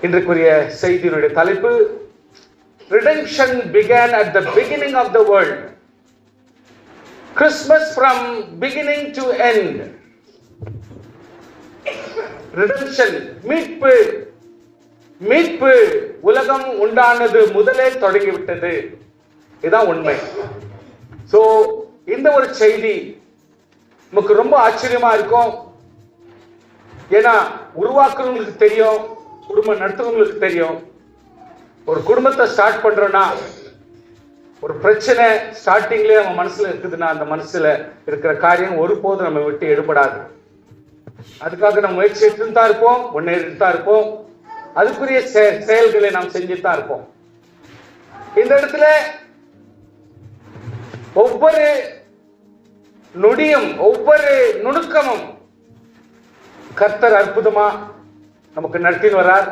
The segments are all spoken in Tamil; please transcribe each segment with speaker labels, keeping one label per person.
Speaker 1: இன்றைக்குரிய செய்தியினுடைய தலைப்பு Redemption began at the beginning of the world. Christmas from beginning to end. Redemption, மீட்பு. மீட்பு உலகம் உண்டானது முதலே தொடங்கிவிட்டது. இதுதான் உண்மை. சோ இந்த ஒரு செய்தி நமக்கு ரொம்ப ஆச்சரியமா இருக்கும். ஏன்னா உருவாக்குறவங்களுக்கு தெரியும், குடும்பம் நடத்துறவங்களுக்கு தெரியும். ஒரு குடும்பத்தை ஸ்டார்ட் பண்றோம்னா ஒரு பிரச்சனை ஸ்டார்டிங்லேயே நம்ம மனசுல இருக்குதுன்னா அந்த மனசுல இருக்கிற காரியம் ஒருபோதும் நம்ம விட்டு எடுபடாது. அதுக்காக நம்ம முயற்சி எடுத்துட்டு தான் இருப்போம், முன்னேறிட்டு தான் இருப்போம், அதுக்குரிய செயல்களை நாம் செஞ்சுட்டு தான் இருப்போம். இந்த இடத்துல ஒவ்வொரு நொடியும் ஒவ்வொரு நுணுக்கமும் கர்த்தர் அற்புதமா நமக்கு நடத்தின்னு வர்றார்.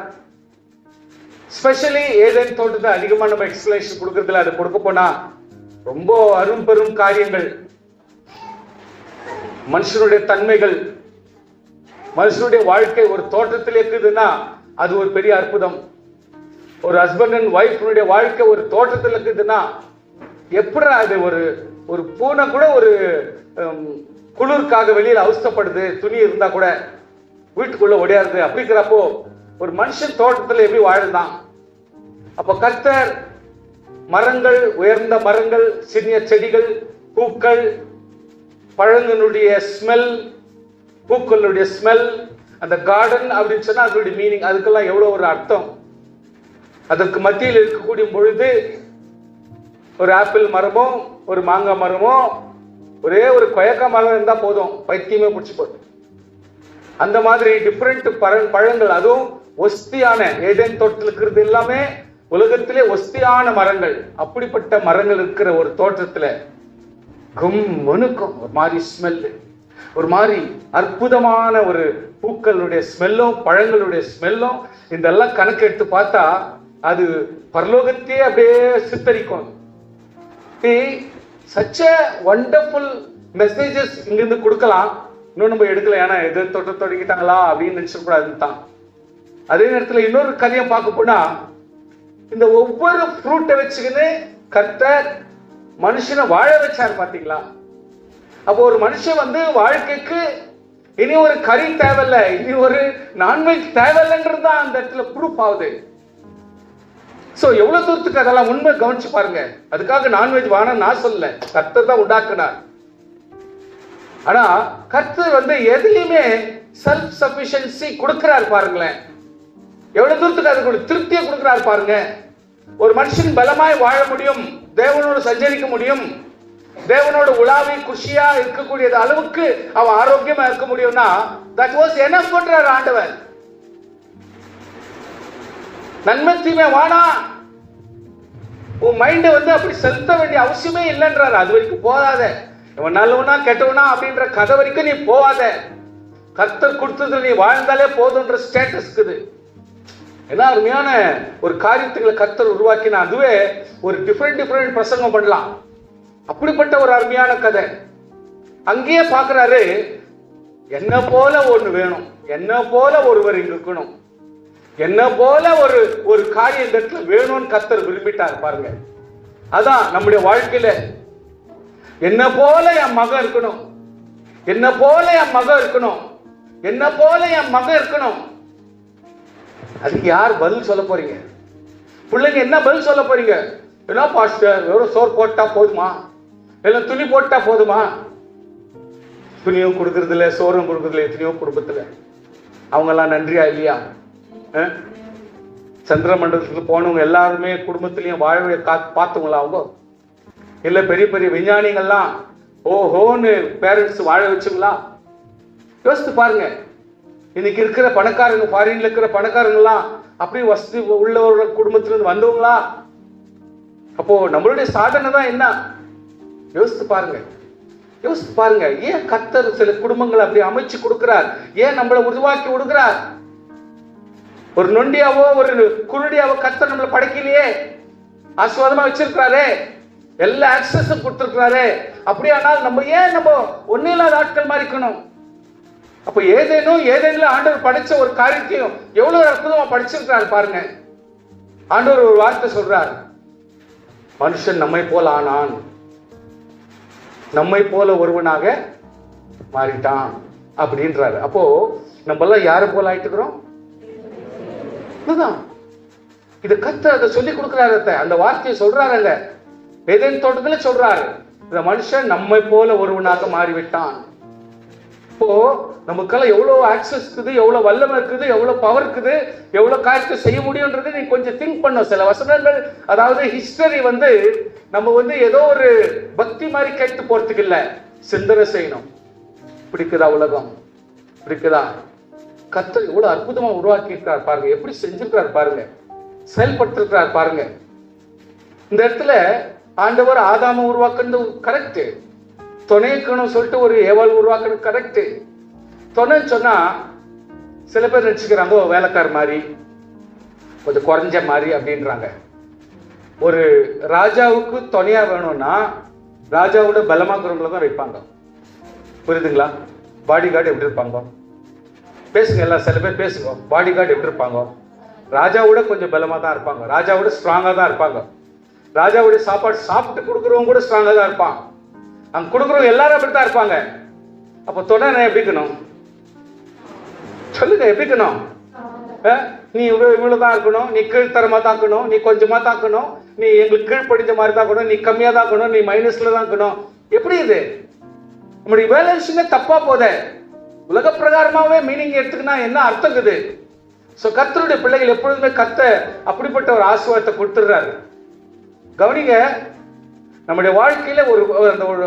Speaker 1: ஸ்பெஷலி ஏதேன் தோட்டத்தை அதிகமா நம்ம எக்ஸ்பிளேஷன் கொடுக்கறதுல அது கொடுக்க போனா ரொம்ப அரும் பெரும் காரியங்கள், மனுஷனுடைய தன்மைகள், மனுஷனுடைய வாழ்க்கை ஒரு தோட்டத்தில் இருக்குதுன்னா அது ஒரு பெரிய அற்புதம். ஒரு ஹஸ்பண்ட் அண்ட் ஒய்ஃபுடைய வாழ்க்கை ஒரு தோட்டத்தில் இருக்குதுன்னா எப்படி அது ஒரு பூனை கூட ஒரு குளிர்காக வெளியில் அவஸ்தப்படுது, துணி இருந்தா கூட வீட்டுக்குள்ள ஓடியாருது. அப்படிங்கிறப்போ ஒரு மனுஷன் தோட்டத்தில் எப்படி வாழ்ந்தான்? அப்ப கர்த்தர் மரங்கள், உயர்ந்த மரங்கள், சிறிய செடிகள், பூக்கள், பழங்களுடைய ஸ்மெல், பூக்களுடைய ஸ்மெல், அந்த கார்டன் அப்படின்னு சொன்னா அதனுடைய மீனிங், அதுக்கெல்லாம் எவ்வளவு ஒரு அர்த்தம். அதற்கு மத்தியில் இருக்கக்கூடிய பொழுது ஒரு ஆப்பிள் மரமோ ஒரு மாங்காய் மரமோ ஒரே ஒரு கொயக்கா மரம் இருந்தா போதும், பைத்தியமே பிடிச்சி போதும். அந்த மாதிரி டிஃப்ரெண்ட் பழங்கள், அதுவும் ஒஸ்தியான ஏதேன் தோட்டத்தில் இருக்கிறது எல்லாமே உலகத்திலே ஒஸ்தியான மரங்கள். அப்படிப்பட்ட மரங்கள் இருக்கிற ஒரு தோட்டத்துல கும்முனுக்கும் ஒரு மாதிரி ஸ்மெல்லு, ஒரு மாதிரி அற்புதமான ஒரு பூக்களுடைய ஸ்மெல்லும் பழங்களுடைய ஸ்மெல்லும் இதெல்லாம் கணக்கு எடுத்து பார்த்தா அது பரலோகத்தையே அப்படியே சித்தரிக்கும். such a wonderful messages இங்கிருந்து கொடுக்கலாம். இன்னும் நம்ம எடுக்கல, ஏன்னா எது தொட்ட தொடங்கிட்டாங்களா அப்படின்னு நினைச்சக்கூடாது தான். அதே நேரத்தில் இன்னொரு கதையை பார்க்க போனா இந்த ஒவ்வொரு ஃப்ரூட்டை வச்சுக்கின்னு கர்த்தர் மனுஷனை வாழ வச்சார் பாத்தீங்களா? அப்போ ஒரு மனுஷன் வாழ்க்கைக்கு இனி ஒரு கறி தேவையில்ல, இனி ஒரு நான்வெஜ் தேவையில்லைன்றது தான் அந்த இடத்துல ப்ரூஃப் ஆகுது. சோ எவ்வளவு தூரத்துக்கு அதெல்லாம் உண்மை கவனிச்சு பாருங்க. அதுக்காக நான்வெஜ் வேணாம் நான் சொல்லல, கர்த்தர் தான் உண்டாக்குனார். ஆனா கர்த்தர் எதுலையுமே செல்ஃப் சஃபிஷியன்சி கொடுக்கிறார் பாருங்களேன். எவ்வளவு தூரத்துக்கு அதுக்கு திருப்தியை கொடுக்கிறார் பாருங்க. ஒரு மனுஷன் பலமாய் வாழ முடியும், தேவனோடு சஞ்சரிக்க முடியும், தேவனோட உலாவி குஷியா இருக்கக்கூடிய அளவுக்கு அவன் ஆரோக்கியமா இருக்க முடியும்னா that was enough பண்றார் ஆண்டவர். நன்மை தீமை வானா உன் மைண்ட் அப்படி செலுத்த வேண்டிய அவசியமே இல்லைன்றாரு. அது வரைக்கும் போகாத, இவன் நல்லவனா கெட்டவனா அப்படின்ற கதை வரைக்கும் நீ போகாத. கர்த்தர் கொடுத்தது நீ வாழ்ந்தாலே போதுன்ற ஸ்டேட்டஸ் இருக்குது. ஏன்னா அருமையான ஒரு காரியத்துக்களை கர்த்தர் உருவாக்கினா அதுவே ஒரு டிஃப்ரெண்ட் பிரசங்கம் பண்ணலாம். அப்படிப்பட்ட ஒரு அருமையான கதை. அங்கேயே பாக்குறாரு, என்ன போல ஒண்ணு வேணும், என்ன போல ஒருவர் இங்க இருக்கணும், என்ன போல ஒரு காரியம் இந்த இடத்துல வேணும்னு கர்த்தர் விரும்பிட்டார் பாருங்க. அதான் நம்முடைய வாழ்க்கையில என்ன போல என் மகன் இருக்கணும், என்ன போல என் மகன் இருக்கணும், என்ன போல என் மகன் இருக்கணும். அதுக்கு யார் பதில் சொல்ல போறீங்க? பிள்ளைங்க என்ன பதில் சொல்ல போறீங்க? என்ன பாஸ்டர் வெறும் சோறு போட்டா போதுமா, இல்லை துணி போட்டா போதுமா? துணியும் கொடுக்கறது இல்லை, சோறும் கொடுக்கறது இல்லை. எத்தனையோ குடும்பத்துல அவங்க எல்லாம் நன்றியா இல்லையா? சந்திர மண்டலத்துக்கு போனவங்க எல்லாருமே குடும்பத்திலையும் வாழவே பார்த்தவங்களா? அவங்க இல்ல பெரிய பெரிய விஞ்ஞானிகள்லாம் ஓஹோன்னு பேரண்ட்ஸ் வாழ வச்சுங்களா? யோசித்து பாருங்க. இன்னைக்கு இருக்கிற பணக்காரங்க, ஃபாரின்ல இருக்கிற பணக்காரங்கலாம் அப்படி வசதி உள்ள குடும்பத்திலிருந்து வந்தவங்களா? அப்போ நம்மளுடைய சாதனை தான் என்ன? யோசித்து பாருங்க, யோசித்து பாருங்க. ஏன் கர்த்தர் சில குடும்பங்களை அப்படி அமைச்சு கொடுக்கிறார்? ஏன் நம்மளை உருவாக்கி விடுகிறார்? ஒரு நொண்டியாவோ ஒரு குருடியாவோ கர்த்தர் நம்மளை படைக்கலையே, ஆசீர்வாதமா வச்சிருக்கிறாரே, எல்லா ஆக்சஸும் கொடுத்திருக்கிறாரே. அப்படியானால் நம்ம ஏன் ஒன்னும் இல்லாத ஆட்கள் மாதிரி இருக்கணும்? அப்ப ஏதேன்ல ஆண்டவர் படைச்ச ஒரு காரியத்தையும் எவ்வளவு அற்புதமா படிச்சிருக்காரு பாருங்க. ஆண்டவர் ஒரு வார்த்தை சொல்றார், மனுஷன் நம்மை போல ஆனான், நம்மை போல ஒருவனாக மாறிட்டான் அப்படின்றாரு. அப்போ நம்ம எல்லாம் யாரை போல ஆயிட்டுக்கிறோம்? இத கர்த்தர் அதை சொல்லி கொடுக்கிறாரு, அந்த வார்த்தையை சொல்றாருங்க. ஏதேன் தோட்டத்துல சொல்றாரு, இந்த மனுஷன் நம்மை போல ஒருவனாக மாறிவிட்டான். இப்போ நமக்கெல்லாம் எவ்வளவு ஆக்சஸ் இருக்குது, எவ்வளவு வல்லமை இருக்குது, எவ்வளவு பவர் இருக்குது, எவ்வளவு காரியத்தை செய்ய முடியும்ன்றது நீ கொஞ்சம் திங்க் பண்ணும். சில வசனங்கள், அதாவது ஹிஸ்டரி நம்ம ஏதோ ஒரு பக்தி மாதிரி கேட்டு போறதுக்கு இல்ல, சிந்தனை செய்யணும். பிடிக்குதா உலகம்? பிடிக்குதா? கர்த்தர் எவ்வளவு அற்புதமா உருவாக்கி இருக்கார் பாருங்க, எப்படி செஞ்சிருக்காரு பாருங்க, செயல்படுத்திருக்கிறார் பாருங்க. இந்த இடத்துல ஆண்டவர் ஆதாம உருவாக்குறது கரெக்ட், துணைக்கணும் சொல்லிட்டு ஒரு ஏவாள் உருவாக்குறது கரெக்ட். துணைன்னு சொன்னா சில பேர் நினைச்சுக்கிறாங்க வேலைக்கார மாதிரி, கொஞ்சம் குறைஞ்ச மாதிரி அப்படின்றாங்க. ஒரு ராஜாவுக்கு துணையா வேணும்னா ராஜாவோட பலமாக்குறவங்களை தான் வைப்பாங்க. புரியுதுங்களா? பாடி கார்டு எப்படி இருப்பாங்க? பேசுங்க எல்லாம், சில பேர் பேசுங்க. பாடி கார்டு எப்படி இருப்பாங்க? ராஜாவோட கொஞ்சம் பலமா தான் இருப்பாங்க, ராஜாவோட ஸ்ட்ராங்கா தான் இருப்பாங்க. ராஜாவுடைய சாப்பாடு சாப்பிட்டு கொடுக்குறவங்க கூட ஸ்ட்ராங்கா தான் இருப்பான். அங்க கொடுக்குறவங்க எல்லாரும் அப்படித்தான் இருப்பாங்க. அப்ப துணை எப்படி இருக்கணும் சொல்லுங்க? எப்படி இருக்கணும்? நீ இவ்வளவுதான் இருக்கணும், நீ கீழ்த்தரமா தாக்கணும், நீ கொஞ்சமா தாக்கணும், நீ எங்களுக்கு கீழ்ப்படிஞ்ச மாதிரி தாக்கணும், நீ கம்மியா தாக்கணும், நீ மைனஸ்ல தான் இருக்கணும். எப்படி இது? நம்முடைய வேலை விஷயம் தப்பா போத உலக பிரகாரமாவே மீனிங் எடுத்துக்கினா என்ன அர்த்தம் இருக்குது? சோ கர்த்தருடைய பிள்ளைகள் எப்பொழுதுமே அப்படிப்பட்ட ஒரு ஆசீர்வாதத்தை கொடுத்துடுறாரு. கவனிங்க, நம்முடைய வாழ்க்கையில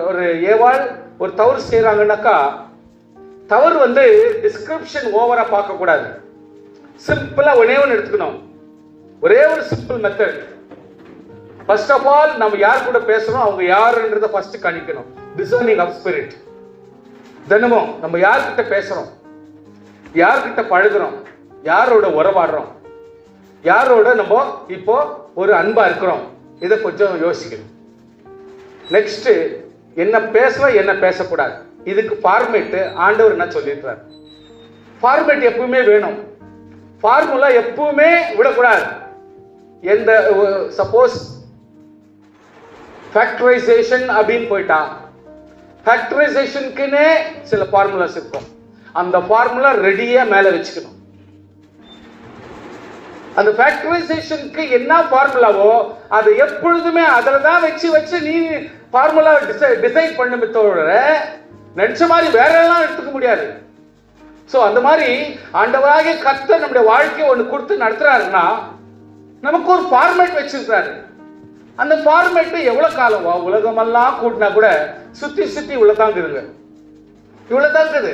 Speaker 1: ஒரு ஏவாள் ஒரு தவறு செய்யறாங்கன்னாக்கா, தவறு டிஸ்கிரிப்ஷன் ஓவரா பார்க்க கூடாது. சிம்பிளா ஒன்னே ஒன்று எடுத்துக்கணும். ஒரே ஒரு simple method. First of all நம்ம யார் கூட பேசுறோம், அவங்க யாருன்றத ஃபர்ஸ்ட் கணிக்கணும். Discerning of spirit. தினமும் நம்ம யார்கிட்ட பேசுறோம், யார்கிட்ட பழகுறோம், யாரோட உறவாடுறோம், யாரோட நம்ம இப்போ ஒரு அன்பா இருக்கிறோம், இதை கொஞ்சம் யோசிக்கணும். நெக்ஸ்ட், என்ன பேசலாம் என்ன பேசக்கூடாது, இதுக்கு ஃபார்மேட் ஆண்டவர் என்ன சொல்லியிருக்கிறார். ஃபார்மேட் எப்பவுமே வேணும், ஃபார்முலா எப்பவுமே விடக்கூடாது. எந்த சப்போஸ் ஃபேக்டரைசேஷன் அப்படின்னு போயிட்டா, ஃபேக்டரைசேஷனுக்குன்னே சில ஃபார்முலாஸ் இருக்கும். அந்த ஃபார்முலா ரெடியா மேல வச்சுக்கணும். அந்த ஃபேக்டரைசேஷனுக்கு என்ன ஃபார்முலாவோ அது எப்பொழுதுமே அதில் தான் வச்சு நீ ஃபார்முலா டிசைட் பண்ணுமே தவிர நினைச்ச மாதிரி வேற எல்லாம் எடுத்துக்க முடியாது. ஸோ அந்த மாதிரி ஆண்டவராகிய கர்த்தர் நம்முடைய வாழ்க்கையை ஒன்று கொடுத்து நடத்துறாருன்னா நமக்கு ஒரு ஃபார்மேட் வச்சிருக்காரு. அந்த ஃபார்மேட் எவ்வளவு காலம் உலகமெல்லாம் கூட்டினா கூட சுத்தி இவ்வளவுதான் இருக்குங்க, இவ்வளவுதான் இருக்குது.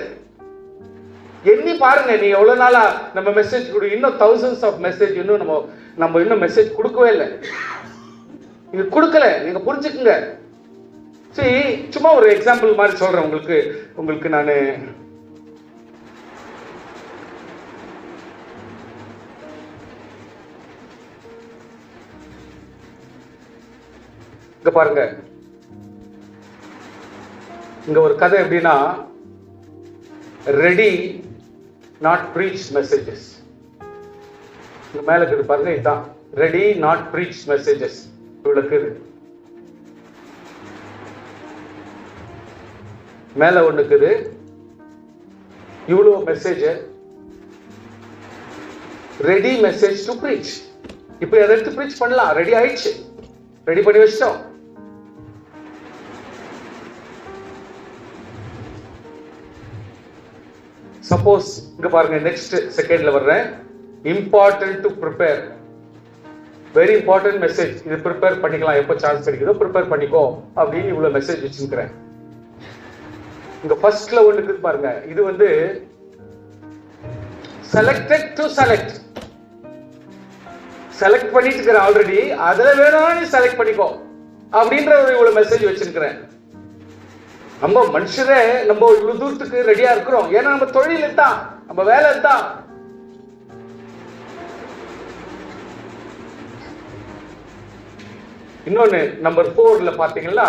Speaker 1: எண்ணி பாருங்க, நீ எவ்வளவு நாளா நம்ம மெசேஜ் கொடு, இன்னும் thousands ஆஃப் மெசேஜ் இன்னும் நம்ம இன்னும் மெசேஜ் கொடுக்கவே இல்லை. நீங்க கொடுக்கல, நீங்க புரிஞ்சுக்குங்க. சரி, சும்மா ஒரு எக்ஸாம்பிள் மாதிரி சொல்றேன் உங்களுக்கு நான். இங்க பாருங்க, இங்க ஒரு கதை எப்படின்னா, ரெடி நாட் ப்ரீச் மெசேஜஸ். இங்க மேல இருக்குது பாருங்க, இதுதான் ரெடி நாட் ப்ரீச் மெசேஜஸ். இவ்வளவு மேல ஒண்ணு இருக்குது, இவ்வளவு message ready message to preach. இப்போ எதை எடுத்து ப்ரீச் பண்ணலாம், ரெடி ஆயிடுச்சு, ரெடி பண்ணி வச்சிட்டோம். சப்போஸ் இங்க பாருங்க, நெக்ஸ்ட் செகண்ட்ல வர்றேன். Important to prepare, very important message. இது ப்ரிப்பேர் பண்ணிக்கலாம், எப்போ சான்ஸ் கிடைக்குதோ ப்ரிப்பேர் பண்ணிக்கோ அப்படின்னு இவ்வளவு மெசேஜ் வச்சிருக்கிறேன். இங்க ஃபர்ஸ்ட்ல ஒண்ணு இருக்குது பாருங்க, இது செலக்டட் டு செலக்ட். செலக்ட் பண்ணிட்டு இருக்கிற ஆல்ரெடி, அதுல வேணும்னா நீ செலக்ட் பண்ணிக்கோ அப்படின்ற ஒரு இவ்வளவு மெசேஜ் வச்சிருக்கிறேன். நம்ம மனுஷரே நம்ம இவ்வளவு தூரத்துக்கு ரெடியா இருக்கிறோம், ஏன்னா நம்ம தொழில் தான், நம்ம வேலை தான். இன்னொன்னு நம்பர் 4ல பாத்தீங்கன்னா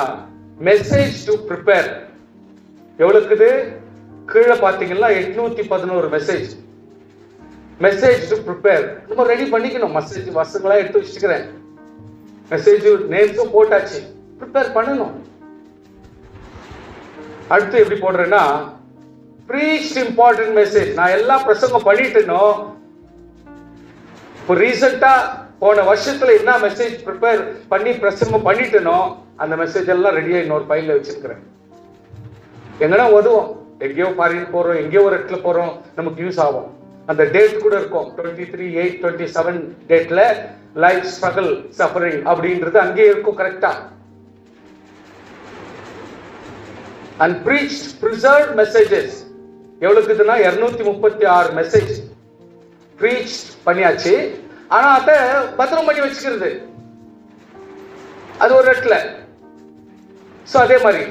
Speaker 1: மெசேஜ் டு ப்ரிப்பேர் எவ்வளவு இருக்குது, கீழே பார்த்தீங்கன்னா 811 மெசேஜ். Message to prepare. நம்ம ரெடி பண்ணிக்கணும். மெசேஜ் வசங்களா எடுத்து வச்சுக்கிறேன். மெசேஜ் நேம்ஸும் போட்டாச்சு. ப்ரிப்பேர் பண்ணணும். அடுத்து எப்படி போடுறேன்னா, preached important message. நான் எல்லா பிரசங்கம் பண்ணிட்டேனோ, இப்போ ரீசெண்டா போன வருஷத்துல என்ன மெசேஜ் ப்ரிப்பேர் பண்ணி பிரசங்கம் பண்ணிட்டேனோ அந்த மெசேஜ் எல்லாம் ரெடியா இன்னொரு ஃபைல்ல வச்சிருக்கிறேன். எங்கன்னா உதவும். எங்கேயோ ஃபாரின் போறோம், எங்கேயோ ஒரு இடத்துல போறோம், நமக்கு யூஸ் ஆகும். அந்த டேட் கூட இருக்கும். 23/8/27 டேட்ல லைஃப் ஸ்ட்ரகிள் சஃபரிங் அப்படின்றது அங்கேயே இருக்கும் கரெக்டா. அண்ட் preached preserved messages எவ்வளவுக்கு இதுனா 236 மெசேஜ் preached பண்ணியாச்சு. ஆனா அதை பத்திரம் பண்ணி வச்சுக்கிறது அது ஒரு இடத்துல. சோ அதே மாதிரி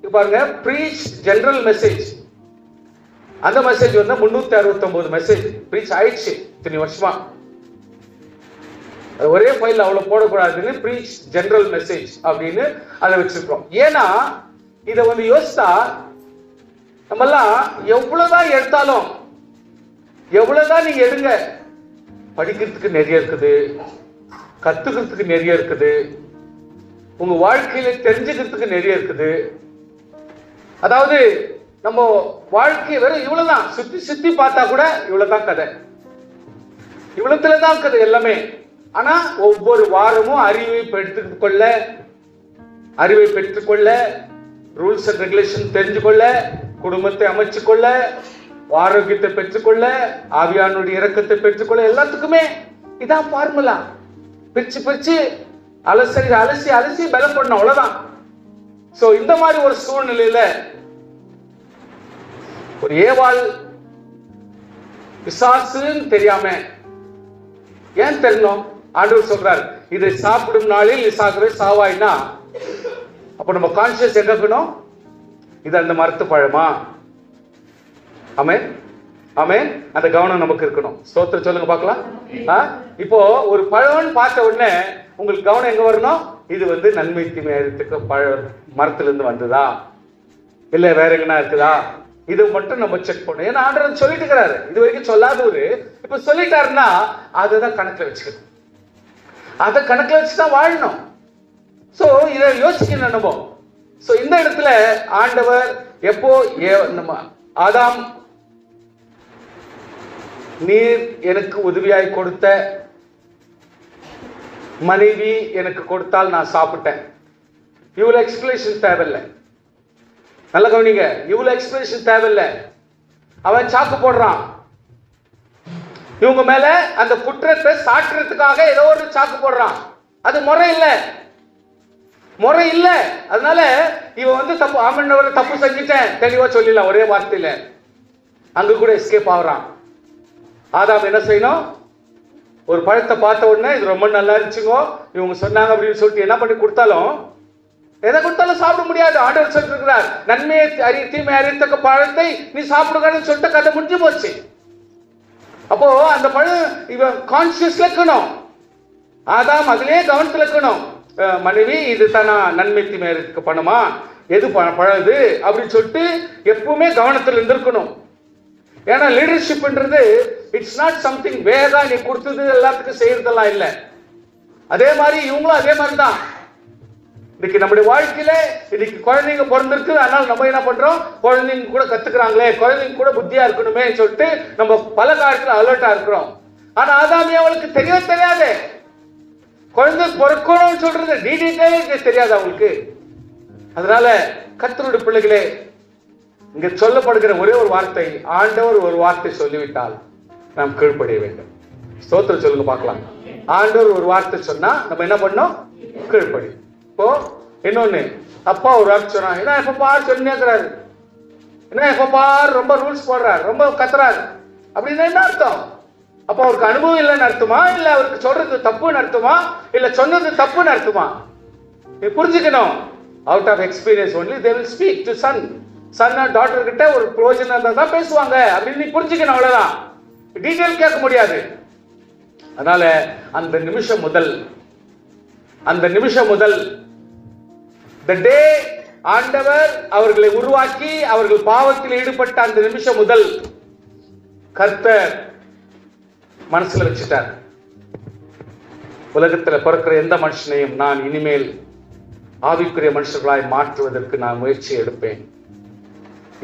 Speaker 1: பாருங்க, preached general message, அந்த மெசேஜ் வந்து 369 மெசேஜ் preach ஆயிடுச்சு இத்தனை வருஷமா. ஒரே ஃபைல் அவ்வளவு போடக்கூடாதுன்னு preached general message அப்படின்னு அதை வச்சிருக்கோம். ஏன்னா இதை வந்து யோசித்தா நம்மெல்லாம் எவ்வளவுதான் எடுத்தாலும், எவ்வளவுதான் நீங்க எடுங்க, படிக்கிறதுக்கு நிறைய இருக்குது, கத்துக்கிறதுக்கு நிறைய இருக்குது, உங்க வாழ்க்கையில தெரிஞ்சுக்கிறதுக்கு நிறைய இருக்குது. அதாவது நம்ம வாழ்க்கை வெறும் இவ்வளவுதான், சுத்தி சுத்தி பார்த்தா கூட இவ்வளவுதான் கதை, இவ்வளவுலதான் கதை எல்லாமே. ஆனா ஒவ்வொரு வாரமும் அறிவை பெற்றுக்கொள்ள, ரூல்ஸ் அண்ட் ரெகுலேஷன் தெரிஞ்சுக்கொள்ள, குடும்பத்தை அமைச்சு கொள்ள, ஆரோக்கியத்தை பெற்றுக்கொள்ள, ஆவியானுடைய இரக்கத்தை பெற்றுக்கொள்ள, எல்லாத்துக்குமே இதான் ஃபார்முலா. பிரிச்சு அலசி பலம் பண்ணணும், அவ்வளவுதான். சோ இந்த மாதிரி ஒரு சூழ்நிலையில ஒரு ஏவாள் பிசாசுன்னு தெரியாம, ஏன் தெரியணும்? ஆண்டவர் சொல்றார், இதை சாப்பிடும் நாளில் இசாகவே சாவாய்னா, அப்ப நம்ம கான்சியஸ் எங்க இருக்கணும்? இது அந்த மரத்து பழமா? ஆமென் ஆமென். அந்த கவனம் நமக்கு இருக்கணும். ஸ்தோத்திரம் சொல்லுங்க பார்க்கலாம். இப்போ ஒரு பழம்னு பார்த்த உடனே உங்களுக்கு கவனம் எங்க வரணும்? இது வந்து நன்மை தீமை அறியத்துக்கு மரத்துல இருந்து வந்ததா இல்ல வேற எங்கன்னா இருக்குதா? இது மட்டும் நம்ம செக் பண்ணணும். ஏன்னா ஆண்டவர் சொல்லிட்டு இருக்கிறாரு, இது வரைக்கும் சொல்லாதவரு இப்ப சொல்லிட்டாருன்னா அதுதான் கணக்குல வச்சுக்கணும். அதை கணக்குல வச்சுதான் வாழணும். சோ இதை யோசிக்கணும் நம்ம. சோ இந்த இடத்துல ஆண்டவர் எப்போ நம்ம ஆதாம், நீர் எனக்கு உதவியாய் கொடுத்த மனைவி எனக்கு கொடுத்தால் நான் சாப்பிட்டேன். இவ்வளவு எக்ஸ்பிளேஷன் தேவையில்லை. நல்ல கவனிங்க, இவ்வளவு எக்ஸ்பிளேஷன் தேவையில்லை. அவன் சாக்கு போடுறான். இவங்க மேல அந்த குற்றத்தை சாட்டுறதுக்காக ஏதோ ஒரு சாக்கு போடுறான். அது முறை இல்லை. அதனால இவன் வந்து தப்பு, ஆமன்னவரை தப்பு செஞ்சுட்டேன் தெளிவா சொல்லல ஒரே வார்த்தையில. அங்க கூட எஸ்கேப் ஆகுறான். ஆதாம் என்ன செய்யணும்? ஒரு பழத்தை பார்த்த உடனே இது ரொம்ப நல்லா இருந்துச்சுங்க இவங்க சொன்னாங்க அப்படின்னு சொல்லிட்டு என்ன பண்ணி கொடுத்தாலும், எதை கொடுத்தாலும் சாப்பிட முடியாது. ஆண்டவர் சொல்லிட்டு இருக்கிறார், நன்மையை தீமை அறியத்தக்க பழத்தை நீ சாப்பிடுங்கன்னு சொல்லிட்டு கதை முடிஞ்சு போச்சு. அப்போ அந்த பழம் இவன் கான்சியஸ்ல இருக்கணும். ஆதாம் அதிலே கவனத்துல இருக்கணும். மனைவி இது தானா நன்மை தீமை அறியத்தக்க பணமா, எது பழம் இது அப்படின்னு சொல்லிட்டு எப்பவுமே கவனத்தில் இருந்திருக்கணும். ஏன்னா லீடர்ஷிப்ன்றது இட்ஸ் நாட் சம்திங் வேகா நீ கொடுத்தது எல்லாத்துக்கும் செய்யறதெல்லாம் இல்லை. அதே மாதிரி இவங்களும் அதே மாதிரி தான். இன்னைக்கு நம்முடைய வாழ்க்கையில இன்னைக்கு குழந்தைங்க பிறந்திருக்கு, அதனால நம்ம என்ன பண்றோம்? குழந்தைங்க கூட கத்துக்கிறாங்களே, குழந்தைங்க கூட புத்தியா இருக்கணுமே சொல்லிட்டு நம்ம பல காலத்துல அலர்ட்டா இருக்கிறோம். ஆனா ஆதாமி அவளுக்கு தெரியாது. குழந்தை பிறக்கணும்னு சொல்றது டீட்டெயிலே தெரியாது அவங்களுக்கு. அதனால கர்த்தருடைய பிள்ளைகளே, இங்க சொல்லப்படுகிற ஒரே ஒரு வார்த்தை, ஆண்டவர் ஒரு வார்த்தை சொல்லிவிட்டால் நாம் கீழ்ப்படிய வேண்டும். ஸ்தோத்திரம் சொல்லுங்க பார்க்கலாம். ஆண்டவர் ஒரு வார்த்தை சொன்னா நம்ம என்ன பண்ணோம்? கீழ்ப்படி. இப்போ இன்னொன்னு, அப்பா ஒரு வார்த்தை சொன்னா, என்ன எப்ப பாரு சொன்னாரு, என்ன எப்ப பாரு ரொம்ப ரூல்ஸ் போடுறாரு, ரொம்ப கத்துறாரு அப்படின்னு என்ன அர்த்தம்? அப்ப அவருக்கு அனுபவம் இல்லைன்னு அர்த்தமா, இல்ல அவருக்கு சொல்றது தப்புன்னு அர்த்தமா, இல்ல சொன்னது தப்புன்னு அர்த்தமா? நீ புரிஞ்சுக்கணும். Out of experience only they will speak to son and daughter கிட்ட ஒரு பிரயோஜனம் தான் பேசுவாங்க அப்படின்னு நீ புரிஞ்சுக்கணும். அவ்வளவுதான், டீட்டெயில் கேட்க முடியாது. அதனால அந்த நிமிஷம் முதல் the day ஆண்டவர் அவர்களை உருவாக்கி அவர்கள் பாவத்தில் ஈடுபட்ட அந்த நிமிஷம் முதல் கர்த்தர் மனசுல வச்சுட்டார், உலகத்துல பிறக்கிற எந்த மனுஷனையும் நான் இனிமேல் ஆவிக்குரிய மனுஷர்களாய் மாற்றுவதற்கு நான் முயற்சி எடுப்பேன்.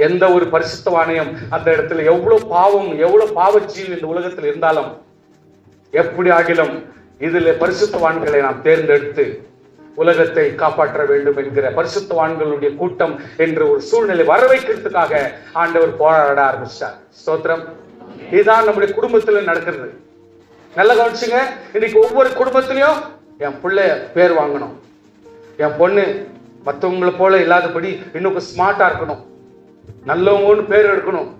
Speaker 1: எந்த ஒரு பரிசுத்தவானையும் அந்த இடத்துல எவ்வளவு பாவஜீவி இந்த உலகத்தில் இருந்தாலும் எப்படி ஆகிலும் இதுல பரிசுத்தவான்களை நாம் தேர்ந்தெடுத்து உலகத்தை காப்பாற்ற வேண்டும் என்கிற பரிசுத்தவான்களுடைய கூட்டம் என்ற ஒரு சூழ்நிலை வர வைக்கிறதுக்காக ஆண்டவர் போராட ஆரம்பிச்சார். ஸ்தோத்திரம். இதுதான் நம்முடைய குடும்பத்துல நடக்கிறது. நல்ல கவனிச்சுங்க. இன்னைக்கு ஒவ்வொரு குடும்பத்திலையும் என் பிள்ளை பேர் வாங்கணும், என் பொண்ணு மற்றவங்களை போல இல்லாதபடி இன்னும் ஸ்மார்ட்டா இருக்கணும், நல்லவங்கன்னு பேர் எடுக்கணும்,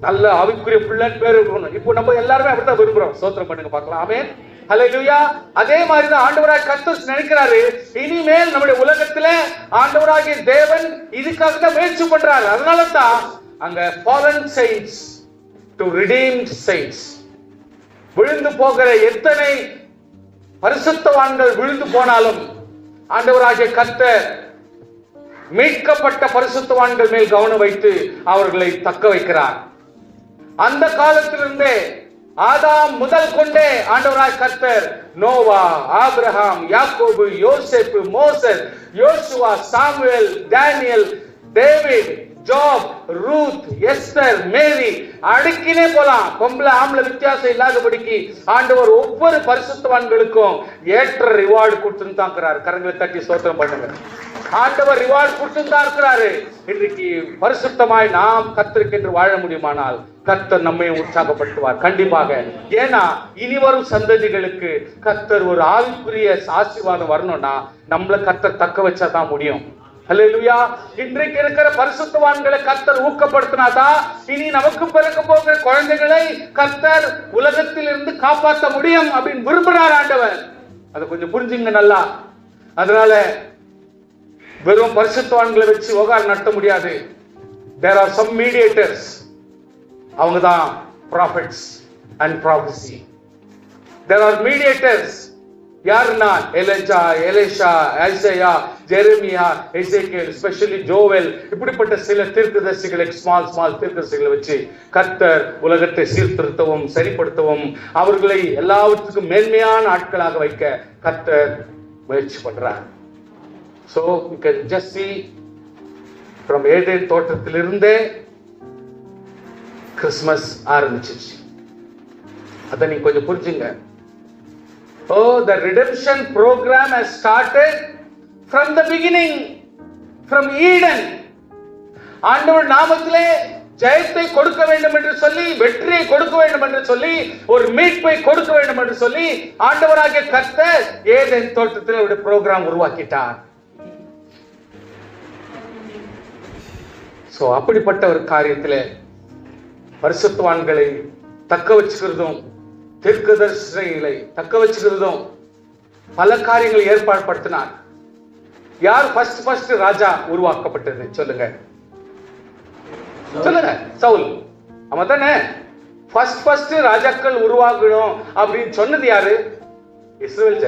Speaker 1: நல்ல ஆவிக்குரிய பிள்ளைன்னு பேர் எடுக்கணும். இப்போ நம்ம எல்லாருமே அப்படித்தான் விரும்புறோம். ஸ்தோத்திரம் பண்ணுங்க பார்க்கலாம். ஆமென். ஹல்லேலூயா. அதே மாதிரி தான் ஆண்டவராகிய கர்த்தர் நினைக்கிறாரு, இனிமேல் நம்முடைய உலகத்துல ஆண்டவராகிய தேவன் இதுக்காக தான் முயற்சி பண்றாரு. அதனால தான் அங்க fallen saints to redeemed saints, விழுந்து போகிற எத்தனை பரிசுத்தவான்கள் விழுந்து போனாலும் ஆண்டவராகிய கர்த்தர் மீட்கப்பட்ட பரிசுத்தவான்கள் மேல் கவனம் வைத்து அவர்களை தக்க வைக்கிறார். அந்த காலத்திலிருந்தே ஆதாம் முதல் கொண்டே ஆண்டவராகிய கர்த்தர் நோவா, ஆபிரகாம், யாக்கோபு, யோசேப்பு, மோசஸ், யோசுவா, Samuel, Daniel, David, Job, Ruth, Esther, Mary, அடுக்கினே போலாம். பொம்பளை ஆம்பளை வித்தியாசம் இல்லாதபடிக்கு ஆண்டவர் ஒவ்வொரு பரிசுத்தவான்களுக்கும் ஏற்ற ரிவார்டு கொடுத்துன்னு தான் இருக்கிறார். கரங்களை தட்டி ஸ்தோத்திரம் பண்ணுங்க. ஆண்டவர் ரிவார்டு கொடுத்துன்னு தான் இருக்கிறாரு. இன்றைக்கு பரிசுத்தமாய் நாம் கர்த்தருக்கென்று வாழ முடியுமானால் கர்த்தர் நம்மை உற்சாகப்படுத்துவார் கண்டிப்பாக. ஏன்னா இனி வரும் சந்ததிகளுக்கு கர்த்தர் ஒரு ஆவிக்குரிய ஆசீர்வாதம் வரணும்னா நம்மள கர்த்தர் தக்க வச்சாதான் முடியும். ஹல்லேலூயா. இன்றைக்கு இருக்கிற பரிசுத்தவான்களை கர்த்தர் ஊக்கப்படுத்தினாதான் இனி நமக்கு பிறக்க போகிற குழந்தைகளை கர்த்தர் உலகத்தில் இருந்து காப்பாற்ற முடியும் அப்படின்னு விரும்புகிறார் ஆண்டவர். அதை கொஞ்சம் புரிஞ்சுங்க நல்லா. அதனால வெறும் பரிசுத்தவான்களை வச்சு விவகாரம் நடத்த முடியாது. There are some mediators. அவங்க தான் prophets and prophecy. There are mediators. யாருன்னா எலிஜா, எலிஷா, ஐசையா, ஜெரமியா, எசேக்கியேல், ஸ்பெஷலி ஜோவேல், இப்படிப்பட்ட சில தீர்க்கதரிசிகளை ஸ்மால் தீர்க்கதரிசிகளை வச்சு கர்த்தர் உலகத்தை சீர்திருத்தவும் சரிப்படுத்தவும் அவர்களை எல்லாவற்றுக்கும் மேன்மையான ஆட்களாக வைக்க கர்த்தர் முயற்சி பண்றார். So you can just see from Eden தோட்டத்திலிருந்தே கிறிஸ்மஸ் ஆரம்பிச்சிருச்சு. அதை நீங்க கொஞ்சம் புரிஞ்சுங்க. Oh, the redemption program has started from the beginning, from Eden. ஆண்டவர் நாமத்திலே ஜெயத்தை கொடுக்க வேண்டும் என்று சொல்லி, வெற்றியை கொடுக்க வேண்டும் என்று சொல்லி, ஒரு மீட்பை கொடுக்க வேண்டும் என்று சொல்லி ஆண்டவராகிய கர்த்தர் ஏதேன் தோட்டத்தில் ஒரு ப்ரோக்ராம் உருவாக்கிட்டார். சோ அப்படிப்பட்ட ஒரு காரியத்திலே பரிசுத்தவான்களை தக்க வச்சுக்கிறதும் தீர்க்கதரிசிகளை தக்க வச்சுக்கிறதும் பல காரியங்களை ஏற்பாடு படுத்தினார். யார் ஃபர்ஸ்ட் ராஜா உருவாக்கப்பட்டது சொல்லுங்க சொல்லுங்க. சவுல். ஆமா தானே? ஃபர்ஸ்ட் ராஜாக்கள் உருவாகணும் அப்படின்னு சொன்னது யாரு? இஸ்ரவேல்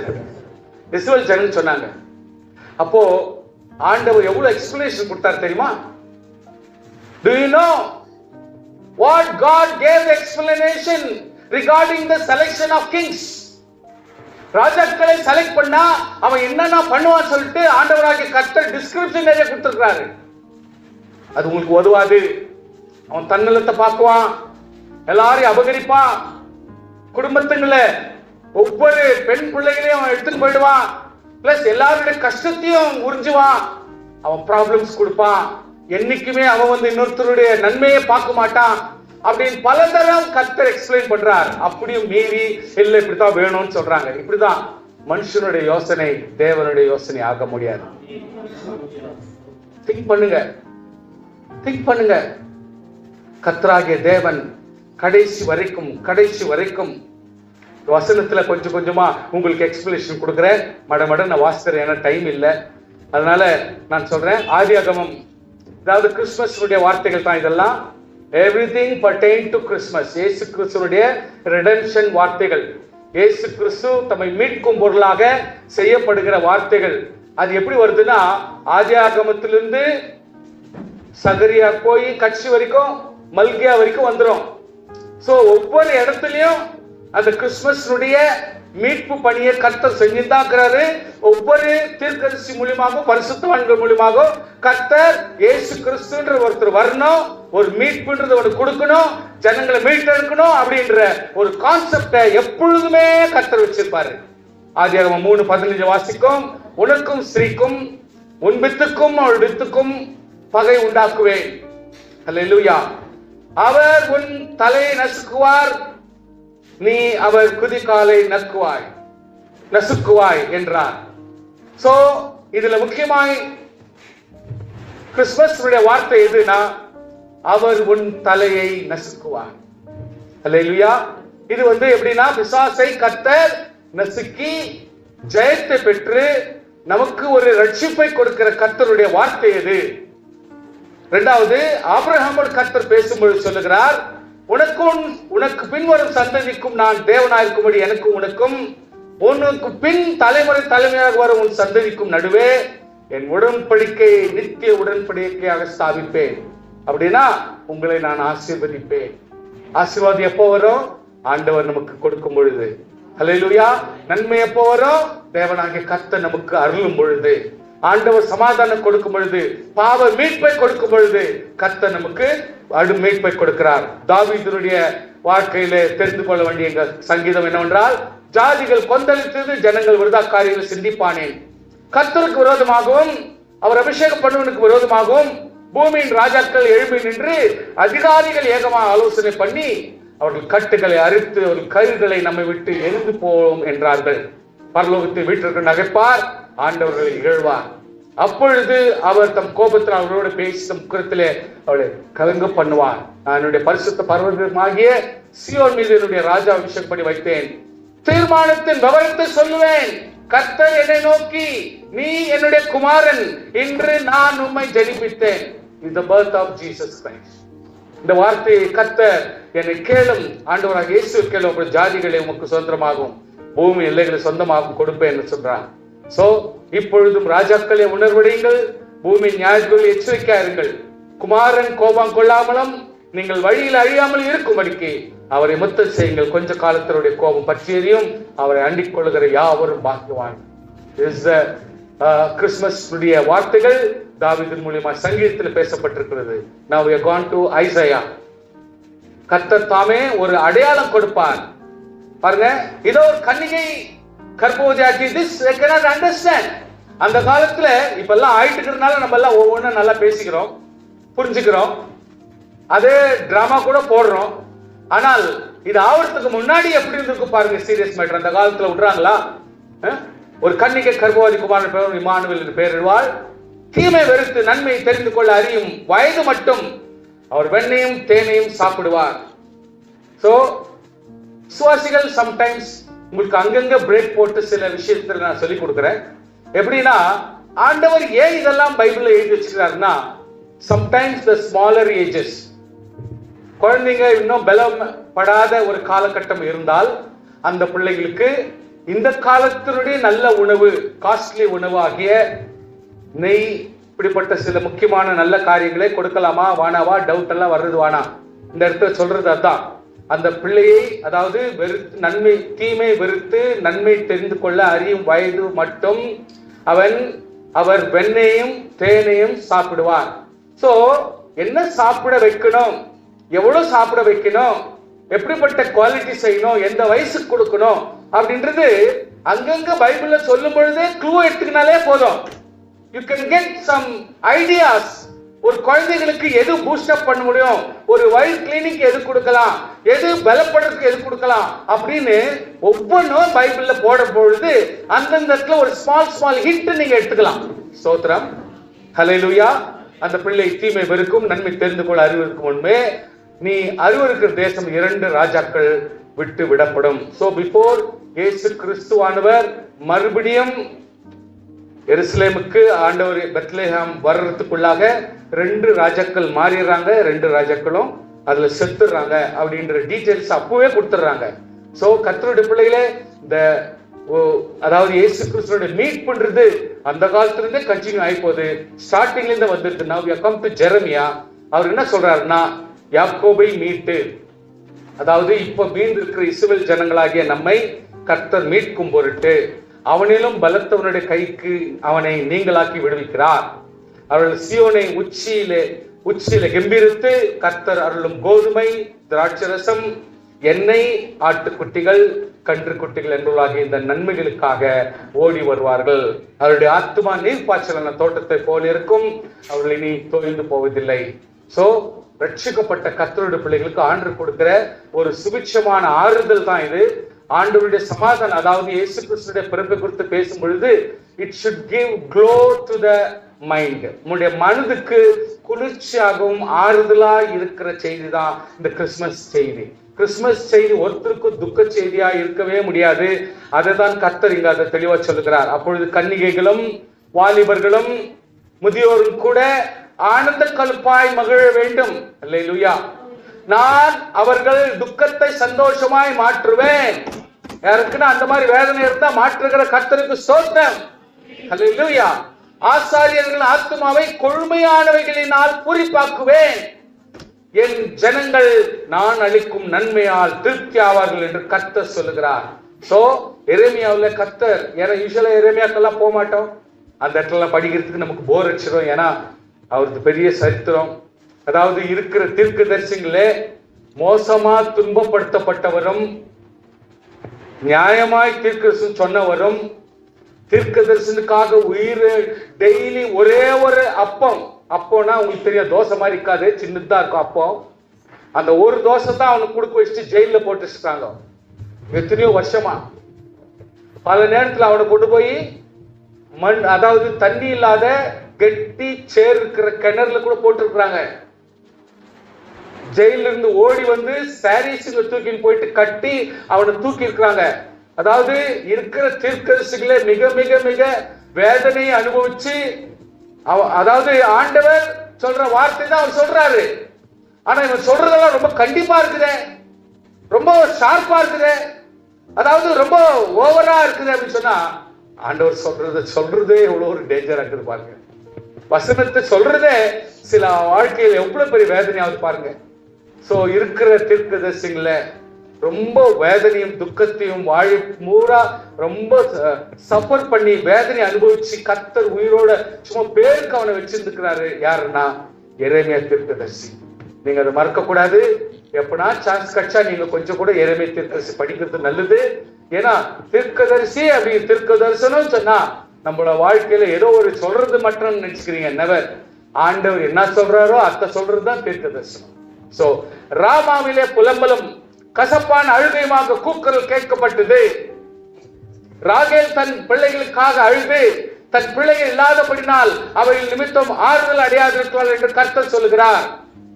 Speaker 1: ஜனங்கள் சொன்னாங்க. அப்போ ஆண்டவர் எவ்வளவு எக்ஸ்பிளனேஷன் கொடுத்தார் தெரியுமா? Do you know what God gave explanation regarding the selection of kings? ராஜாக்களை செலக்ட் பண்ணா அவன் என்னென்ன பண்ணுவான்னு சொல்லிட்டு ஆண்டவராகிய கர்த்தர் டிஸ்கிரிப்ஷன் நிறைய கொடுத்திருக்காரு. அது உங்களுக்கு உதவாது. அவன் தன்னலத்தை பார்க்குவான், எல்லாரையும் அபகரிப்பான், குடும்பத்துங்களை ஒவ்வொரு பெண் பிள்ளைகளையும் அவன் எடுத்துன்னு போயிடுவான், பிளஸ் எல்லாருடைய கஷ்டத்தையும் உறிஞ்சுவான், அவன் ப்ராப்ளம்ஸ் கொடுப்பான், என்னைக்குமே அவன் இன்னொருத்தருடைய நன்மையை பார்க்க மாட்டான் அப்படின்னு பல தரம் கர்த்தர் எக்ஸ்பிளைன் பண்றார். அப்படியும் மீறி இல்ல இப்படித்தான் வேணும்னு சொல்றாங்க. இப்படிதான் மனுஷனுடைய யோசனை தேவனுடைய யோசனை ஆக முடியாது. திங்க் பண்ணுங்க. கர்த்தராகிய தேவன் கடைசி வரைக்கும் வசனத்துல கொஞ்சம் கொஞ்சமா உங்களுக்கு எக்ஸ்பிளேஷன் கொடுக்குறேன். மட நான் வாசிக்கிறேன், ஏன்னா டைம் இல்லை. அதனால நான் சொல்றேன். ஆதியாகமம், அதாவது கிறிஸ்துமஸுடைய வார்த்தைகள் தான் இதெல்லாம். Everything pertain to Christmas. இயேசு கிறிஸ்துவுடைய redemption வார்த்தைகள், இயேசு கிறிஸ்து தம்மை மீட்கும் பொருளாக செய்யப்படுகிற வார்த்தைகள், அது எப்படி வருதுன்னா, ஆதியாகமத்திலிருந்து சகரியா போய் கட்சி வரைக்கும் மல்கியா வரைக்கும் வந்துரும். சோ ஒவ்வொரு இடத்துலயும் அந்த கிறிஸ்துமஸ்னுடைய மீட்பு பணியை கர்த்தர் செஞ்சுதாக்குறாரு. ஒவ்வொரு தீர்க்கதரிசி மூலியமாக, பரிசுத்தவான்கள் மூலியமாக கர்த்தர் இயேசு கிறிஸ்துன்ற ஒருத்தர் வரணும், ஒரு மீட்புன்றது ஒன்று கொடுக்கணும், ஜனங்களை மீட்டெடுக்கணும் அப்படின்ற ஒரு கான்செப்டை எப்பொழுதுமே கர்த்தர் வச்சிருப்பாரு. ஆதியாகமம் 3:15 வாசிக்கும், உனக்கும் ஸ்திரீக்கும் உன் வித்துக்கும் அவள் வித்துக்கும் பகை உண்டாக்குவேன். அல்லேலூயா. அவர் உன் தலையை நசுக்குவார், நீ அவர் குதிகாலை நசுக்குவாய் என்றார். சோ இதுல முக்கியமாய் கிறிஸ்துமஸ் வார்த்தை எதுனா, அவர் உன் தலையை நசுக்குவார். அல்லேலூயா. இது எப்படின்னா, பிசாசை கர்த்தர் நசுக்கி ஜெயத்தை பெற்று நமக்கு ஒரு ரட்சிப்பை கொடுக்கிற கர்த்தருடைய வார்த்தை எது. இரண்டாவது, ஆபிரகாமோடு கர்த்தர் பேசும்பொழுது சொல்லுகிறார், உனக்கு பின்வரும் சந்ததிக்கும் நான் தேவனாயிருக்கும்படி எனக்கும் உனக்கும் உனக்கு பின் தலைமுறையாக வரும் உன் சந்ததிக்கும் நடுவே என் உடன்படிக்கையை நித்திய உடன்படிக்கையாக ஸ்தாபிப்பேன். அப்படின்னா உங்களை நான் ஆசீர்வதிப்பேன். ஆசீர்வாதம் எப்போ வரும்? ஆண்டவர் நமக்கு கொடுக்கும் பொழுது. அல்லேலூயா. நன்மை எப்போ வரும்? தேவனாகிய கர்த்தர் நமக்கு அருளும் பொழுது. ஆண்டவர் சமாதானம் கொடுக்கும் பொழுது, பாவ மீட்பை கொடுக்கும் பொழுது கர்த்தர் நமக்கு மீட்பை கொடுக்கிறார். தாவீதுடைய வாழ்க்கையில தெரிந்து கொள்ள வேண்டிய சங்கீதம் என்னவென்றால், ஜாதிகள் கொந்தளித்தது, ஜனங்கள் விருதா காரியங்களை சிந்திப்பானேன். கர்த்தருக்கு விரோதமாகவும் அவர் அபிஷேகம் பண்ணுவனுக்கு விரோதமாகவும் பூமியின் ராஜாக்கள் எழுப்பி நின்று அதிகாரிகள் ஏகமாக ஆலோசனை பண்ணி அவர்கள் கட்டுகளை அறுத்து அவர்கள் கயிறுகளை நம்மை விட்டு எரிந்து போவோம் என்றார்கள். பரலோகத்தை வீட்டிற்கு நகைப்பார், ஆண்டவர்களை இகழ்வார். அப்பொழுது அவர் தம் கோபத்தில் அவர்களோடு பேசி தம் குரத்திலே அவளை கலங்க பண்ணுவார். நான் என்னுடைய பரிசுத்த பர்வதமாகிய சீயோன் மீது என்னுடைய ராஜா அபிஷேகம் பண்ணி வைத்தேன். தீர்மானத்தின் விவரத்தை சொல்லுவேன். கர்த்தர் என்னை நோக்கி, நீ என்னுடைய குமாரன், இன்று நான் உம்மை ஜெனிப்பித்தேன். இந்த பர்த் ஆஃப் ஜீசஸ் கிரைஸ்ட். இந்த வார்த்தையை கர்த்தர் என்னை கேளும், ஆண்டவராக இயேசு கேளும், ஜாதிகளை உமக்கு சொந்தமாகும், பூமி எல்லைகளை சொந்தமாகும் கொடுப்பேன் என்று சொல்றார். சோ இப்பொழுதும் ராஜாக்களை உணர்வடையுங்கள், பூமி நியாயங்களை எச்சரிக்கையாருங்கள். குமாரன் கோபம் கொள்ளாமலும் நீங்கள் வழியில் அழியாமல் இருக்கும்படிக்கு அவரை முத்தம் செய்யுங்கள். கொஞ்ச காலத்தினுடைய கோபம் பற்றி எறியும், அவரை அண்டிக் கொள்ளுகிற யாவரும் பாக்கியவான். கிறிஸ்துமஸ் வார்த்தைகள் தாவீதின் மூலமா சங்கீதத்தில் பேசப்பட்டிருக்கிறது. Now we are gone to Isaiah. கர்த்தர் தாமே ஒரு அடையாளம் கொடுப்பார். பாருங்க, இதோ ஒரு கன்னிகை கர்ப்பவதியாகி, this I cannot understand. அந்த காலத்துல இப்ப எல்லாம் ஆயிட்டு இருக்கிறதுனால நம்ம எல்லாம் ஒவ்வொன்றும் நல்லா பேசிக்கிறோம், புரிஞ்சுக்கிறோம், அதே டிராமா கூட போடுறோம். ஆனால் இது ஆவறதுக்கு முன்னாடி எப்படி இருந்திருக்கு பாருங்க. Serious matter. அந்த காலத்துல விடுறாங்களா? ஒரு கன்னிகை கர்ப்பவதி குமாரன் பெயர் இம்மானுவேல் என்று பெயரிடுவாள். தீமை வெறுத்து நன்மை தெரிந்து கொள்ள அறியும் வயது மட்டும் அவர் வெண்ணையும் தேனையும் சாப்பிடுவார். சோ சுவாசிகள் சம்டைம்ஸ் உங்களுக்கு அங்கங்க பிரேக் போட்டு சில விஷயத்துல நான் சொல்லி கொடுக்குறேன். எப்படின்னா, ஆண்டவர் ஏன் இதெல்லாம் பைபிள்ல எழுதி வச்சிருக்காருன்னா, சம்டைம்ஸ் த ஸ்மாலர் ஏஜஸ், குழந்தைங்க இன்னும் பலப்படாத ஒரு காலகட்டம் இருந்தால் அந்த பிள்ளைகளுக்கு இந்த காலத்தினுடைய நல்ல உணவு, காஸ்ட்லி உணவு ஆகிய நெய், இப்படிப்பட்ட சில முக்கியமான நல்ல காரியங்களை கொடுக்கலாமா வானாவா டவுட் எல்லாம் வர்றது வானா. இந்த இடத்துல சொல்றது அதான். அந்த பிள்ளையை, அதாவது நன்மை தீமை வெறுத்து நன்மை தெரிந்து கொள்ள அறியும் வயது மட்டும் அவர் வெண்ணையும் தேனையும் சாப்பிடுவார். சோ என்ன சாப்பிட வைக்கணும், எவ்வளவு சாப்பிட வைக்கணும், எப்படிப்பட்ட குவாலிட்டி செய்யணும், எந்த வயசுக்கு கொடுக்கணும் அப்படின்றது அங்கங்க பைபிள்ல சொல்லும் பொழுதே க்ளூ எடுத்துக்கினாலே போதும். You can get some ideas. ஒரு குழந்தைகளுக்கு எது பூஸ்ட் அப் பண்ண முடியும், ஒரு வைல்ட் கிளினிக் எது கொடுக்கலாம், எது பலப்படுறதுக்கு எது கொடுக்கலாம் அப்படின்னு ஒவ்வொன்றும் பைபிள்ல போட பொழுது அந்தந்த இடத்துல ஒரு ஸ்மால் ஹிண்ட் நீங்க எடுத்துக்கலாம். ஸ்தோத்திரம், ஹல்லேலூயா. அந்த பிள்ளை தீமை வெறுக்கும் நன்மை தெரிந்து கொள்ள அறிவிருக்கும் முன்பே நீ அறிவிருக்கிற தேசம் 2 ராஜாக்கள் விட்டு விடப்படும். சோ பிஃபோர் இயேசு கிறிஸ்துவானவர் மறுபடியும் எருசலேமுக்கு ஆண்டவர் பெத்லெஹேம் வர்றதுக்குள்ளாக 2 ராஜாக்கள் மாறிடுறாங்க. 2 ராஜாக்களும் அதுல செத்துறாங்க அப்படின்ற டீடைல்ஸ் அப்பவே கொடுத்துடுறாங்க. சோ கர்த்தருடைய பிள்ளைகளே, இந்த அதாவது இயேசு கிறிஸ்துவோட மீட் பண்றது அந்த காலத்துல இருந்தே கண்டினியூ ஆகி போகுது. ஸ்டார்டிங்ல இருந்து வந்துருக்கு. now we have come to Jeremiah. அவர் என்ன சொல்றாருன்னா, யாக்கோபை மீட்டு, அதாவது இப்ப மீண்டு இருக்கிற இஸ்ரவேல் ஜனங்களாகிய நம்மை கர்த்தர் மீட்கும் பொருட்டு அவனிலும் பலத்தவனுடைய கைக்கு அவனை நீங்களாக்கி விடுவிக்கிறார். அவர்கள் சீயோனை உச்சியில கம்பீரித்து கர்த்தர் அருளும் கோதுமை, திராட்சரசம், எண்ணெய், ஆட்டுக்குட்டிகள், கன்றுக்குட்டிகள் என்பவர்களாகிய இந்த நன்மைகளுக்காக ஓடி வருவார்கள். அவருடைய ஆத்துமா நீர்ப்பாய்ச்சலான தோட்டத்தை போல இருக்கும், அவர்கள் இனி தோய்ந்து போவதில்லை. சோ ரட்சிக்கப்பட்ட கர்த்தருடைய பிள்ளைகளுக்கு ஆண்டவர் கொடுக்கிற ஒரு சுபிட்சமான ஆறுதல் தான் இது. ஆண்டவருடைய சமாதானம், அதாவது இயேசு கிறிஸ்துடைய பிறப்பை குறித்து பேசும் பொழுது it should give glow to the mind. உங்களுடைய மனதுக்கு குளிர்ச்சியாகவும் ஆறுதலா இருக்கிற செய்தி தான் இந்த கிறிஸ்துமஸ் செய்தி. கிறிஸ்துமஸ் செய்தி ஒருத்தருக்கும் துக்க செய்தியா இருக்கவே முடியாது. அதை தான் கர்த்தர் இங்க அதை தெளிவா சொல்லுகிறார். அப்பொழுது கன்னிகைகளும் வாலிபர்களும் முதியோரும் கூட ஆனந்த கழுப்பாய் மகிழ வேண்டும். அல்லேலூயா. நான் அவர்கள் துக்கத்தை சந்தோஷமாய் மாற்றுவேன். யாருக்குன்னா அந்த மாதிரி வேதனை இருந்தா மாற்றுகிற கர்த்தருக்கு ஸ்தோத்திரம். அல்லேலூயா. ஆசாரியர்கள் ஆத்துமாவை கொழுமையானவைகளினால் பூரிப்பாக்குவேன். என் ஜனங்கள் நான் அளிக்கும் நன்மையால் திருப்தி ஆவார்கள் என்று கர்த்தர் சொல்லுகிறார். சோ எரேமியாவுல கர்த்தர், ஏன்னா யூசுவலா எரேமியாக்கெல்லாம் போக மாட்டோம், அந்த இடத்துல படிக்கிறதுக்கு நமக்கு போர் அடிச்சிடும். ஏன்னா அவருக்கு பெரிய சரித்திரம். அதாவது இருக்கிற தீர்க்கதரிசிகளே மோசமா துன்பப்படுத்தப்பட்டவரும் நியாயமாய் தீர்க்கதரிசனம் சொன்னவரும், தீர்க்கதரிசனுக்காக உயிர் டெய்லி ஒரே ஒரு அப்போனா உங்களுக்கு தெரியும், தோசை மாதிரி இருக்காது, சின்னதா இருக்கும் அப்போ. அந்த ஒரு தோசை தான் அவனுக்கு கொடுக்க வச்சுட்டு ஜெயில போட்டு வச்சுட்டாங்க எத்தனையோ வருஷமா. பல நேரத்தில் அவனை கொண்டு போய் அதாவது தண்ணி இல்லாத கெட்டி சேர் இருக்கிற கிணறுல கூட போட்டிருக்கிறாங்க. ஜெயில இருந்து ஓடி வந்து சாரீஸுங்க தூக்கின்னு போயிட்டு கட்டி அவனை தூக்கி இருக்கிறாங்க. அதாவது இருக்கிற தீர்க்கதரிசிகளே மிக மிக மிக வேதனையை அனுபவிச்சு, அதாவது ஆண்டவர் சொல்ற வார்த்தை தான் அவர் சொல்றாரு. ஆனா இவன் சொல்றதெல்லாம் ரொம்ப கண்டிப்பா இருக்குது, ரொம்ப ஷார்ப்பா இருக்குது, அதாவது ரொம்ப ஓவரா இருக்குது அப்படின்னு சொன்னா, ஆண்டவர் சொல்றதே எவ்வளவு ஒரு டேஞ்சரா இருக்குது பாருங்க. வசனத்தை சொல்றதே சில வாழ்க்கையில் எவ்வளவு பெரிய வேதனையாவது பாருங்க. சோ இருக்கிற தீர்க்கதரிசிகள ரொம்ப வேதனையும் துக்கத்தையும் வாழி மூரா ரொம்ப சஃபர் பண்ணி வேதனை அனுபவிச்சு கர்த்தர் உயிரோட சும்மா பேருக்கு அவனை வச்சிருந்துக்கிறாரு. யாருன்னா எரேமியா தீர்க்கதரிசி. நீங்க அதை மறக்க கூடாது. எப்பனா சான்ஸ் கிடைச்சா நீங்க கொஞ்சம் கூட எரேமியா தீர்க்கதரிசி படிக்கிறது நல்லது. ஏன்னா தீர்க்கதரிசி அப்படி தீர்க்க தரிசனம் சொன்னா நம்மளோட வாழ்க்கையில ஏதோ ஒரு சொல்றது மட்டும் நினைச்சுக்கிறீங்க. நெவர். ஆண்டவர் என்ன சொல்றாரோ அத சொல்றதுதான் தீர்க்க தரிசனம். சோ ராமாவிலே புலம்பலும் கசப்பான அழுகையுமாக கூக்குரல் கேட்கப்பட்டது. ராகேல் தன் பிள்ளைகளுக்காக அழுது தன் பிள்ளைகள் இல்லாதபடினால் அவைகள் நிமித்தம் ஆறுதல் அடையாதிருக்கிறாள் என்று கர்த்தர் சொல்லுகிறார்.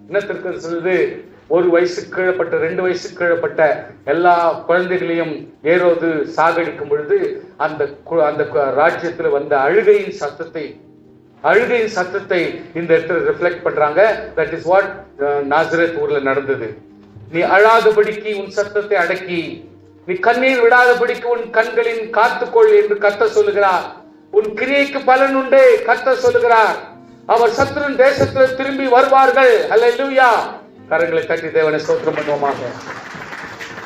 Speaker 1: என்ன தீர்க்க சொல்லுது? 1 வயசுக்கு கீழப்பட்ட 2 வயசுக்கு கீழப்பட்ட எல்லா குழந்தைகளையும் ஏரோது சாகடிக்கும் பொழுது அந்த ராஜ்யத்தில் வந்த அழுகையின் சத்தத்தை இந்த இடத்துல ரிஃப்ளெக்ட் பண்றாங்க. தட் இஸ் வாட் நாசரேத் ஊர்ல நடந்தது. நீ அழாதபடிக்கு உன் சத்தத்தை அடக்கி, நீ கண்ணீர் விடாதபடிக்கு உன் கண்களின் காத்துக்கொள் என்று கர்த்தர் சொல்லுகிறார். உன் கிரியைக்கு பலன் உண்டு கர்த்தர் சொல்லுகிறார். அவர் சத்துருவின் தேசத்தில் திரும்பி வருவார்கள். அல்லேலூயா. கரங்களை தட்டி தேவனை ஸ்தோத்திரம் பண்ணுவோமாக.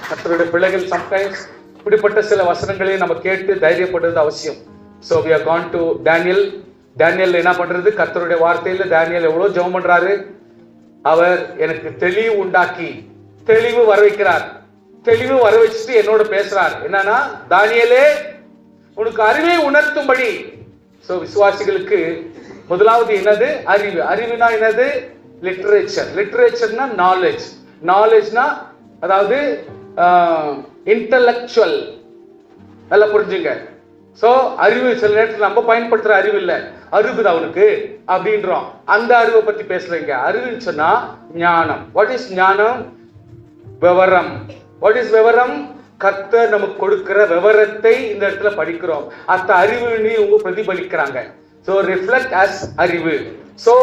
Speaker 1: கர்த்தருடைய பிள்ளைகள் சம்டைம்ஸ் இப்படிப்பட்ட சில வசனங்களை நம்ம கேட்டு தைரியப்படுறது அவசியம். So we have gone to Daniel என்ன பண்றது? கர்த்தருடைய வார்த்தையில டேனியல் எவ்வளவு ஜெபம் பண்றாரு. அவர் எனக்கு தெளிவு உண்டாக்கி தெளிவு வர வைக்கிறார். தெளிவு வர வச்சுட்டு என்னோட பேசுறார். என்னன்னா, தானியேலே உனக்கு அறிவை உணர்த்தும்படி. சோ விசுவாசிகளுக்கு முதலாவது என்னது? அறிவு. அறிவுனா என்னது? லிட்டரேச்சர்னா நாலேஜ்னா அதாவது இன்டலெக்சுவல். நல்லா புரிஞ்சுங்க. சோ அறிவு சில நேரத்தில் நம்ம பயன்படுத்துற அறிவு இல்ல, அறிவு அவனுக்கு அப்படின்றோம். அந்த அறிவை பத்தி பேசுறீங்க. அறிவுன்னு சொன்னா ஞானம். வாட் இஸ் ஞானம்? விவரம். வாட் இஸ் விவரம்? கர்த்தர் நமக்கு கொடுக்கிற விவரத்தை இந்த இடத்துல படிக்கிறோம். அந்த அறிவு உங்க பிரதிபலிக்கிறாங்க. சோ ரிஃப்ளெக்ட் அஸ் அறிவு. சோ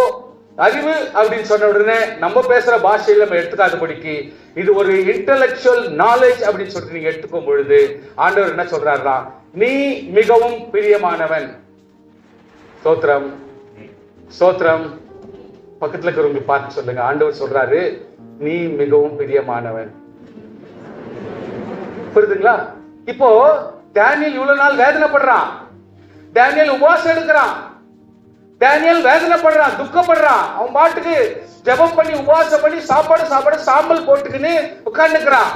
Speaker 1: அறிவு அப்படின்னு சொன்ன உடனே நம்ம பேசுற பாஷையில நம்ம எடுத்துக்காதபடிக்கு இது ஒரு இன்டெலெக்சுவல் நாலேஜ் அப்படின்னு சொல்லிட்டு நீங்க எடுத்துக்கும் பொழுது ஆண்டவர் என்ன சொல்றாருன்னா, நீ மிகவும் பிரியமானவன். ஸ்தோத்திரம் ஸ்தோத்திரம். பக்கத்துல இருக்கிறவங்க பார்த்து சொல்லுங்க, ஆண்டவர் சொல்றாரு நீ மிகவும் பிரியமானவன். புரியுதுங்களா? இப்போ டேனியல் இவ்வளவு நாள் வேதனைப்படுறான், டேனியல் உபவாசம் எடுக்கிறான், டேனியல் வேதனைப்படுறான், துக்கப்படுறான், அவன் பாட்டுக்கு ஜெபம் பண்ணி உபவாசம் பண்ணி சாப்பாடு சாம்பல் போட்டுக்கின்னு உட்கார்ந்துக்கிறான்.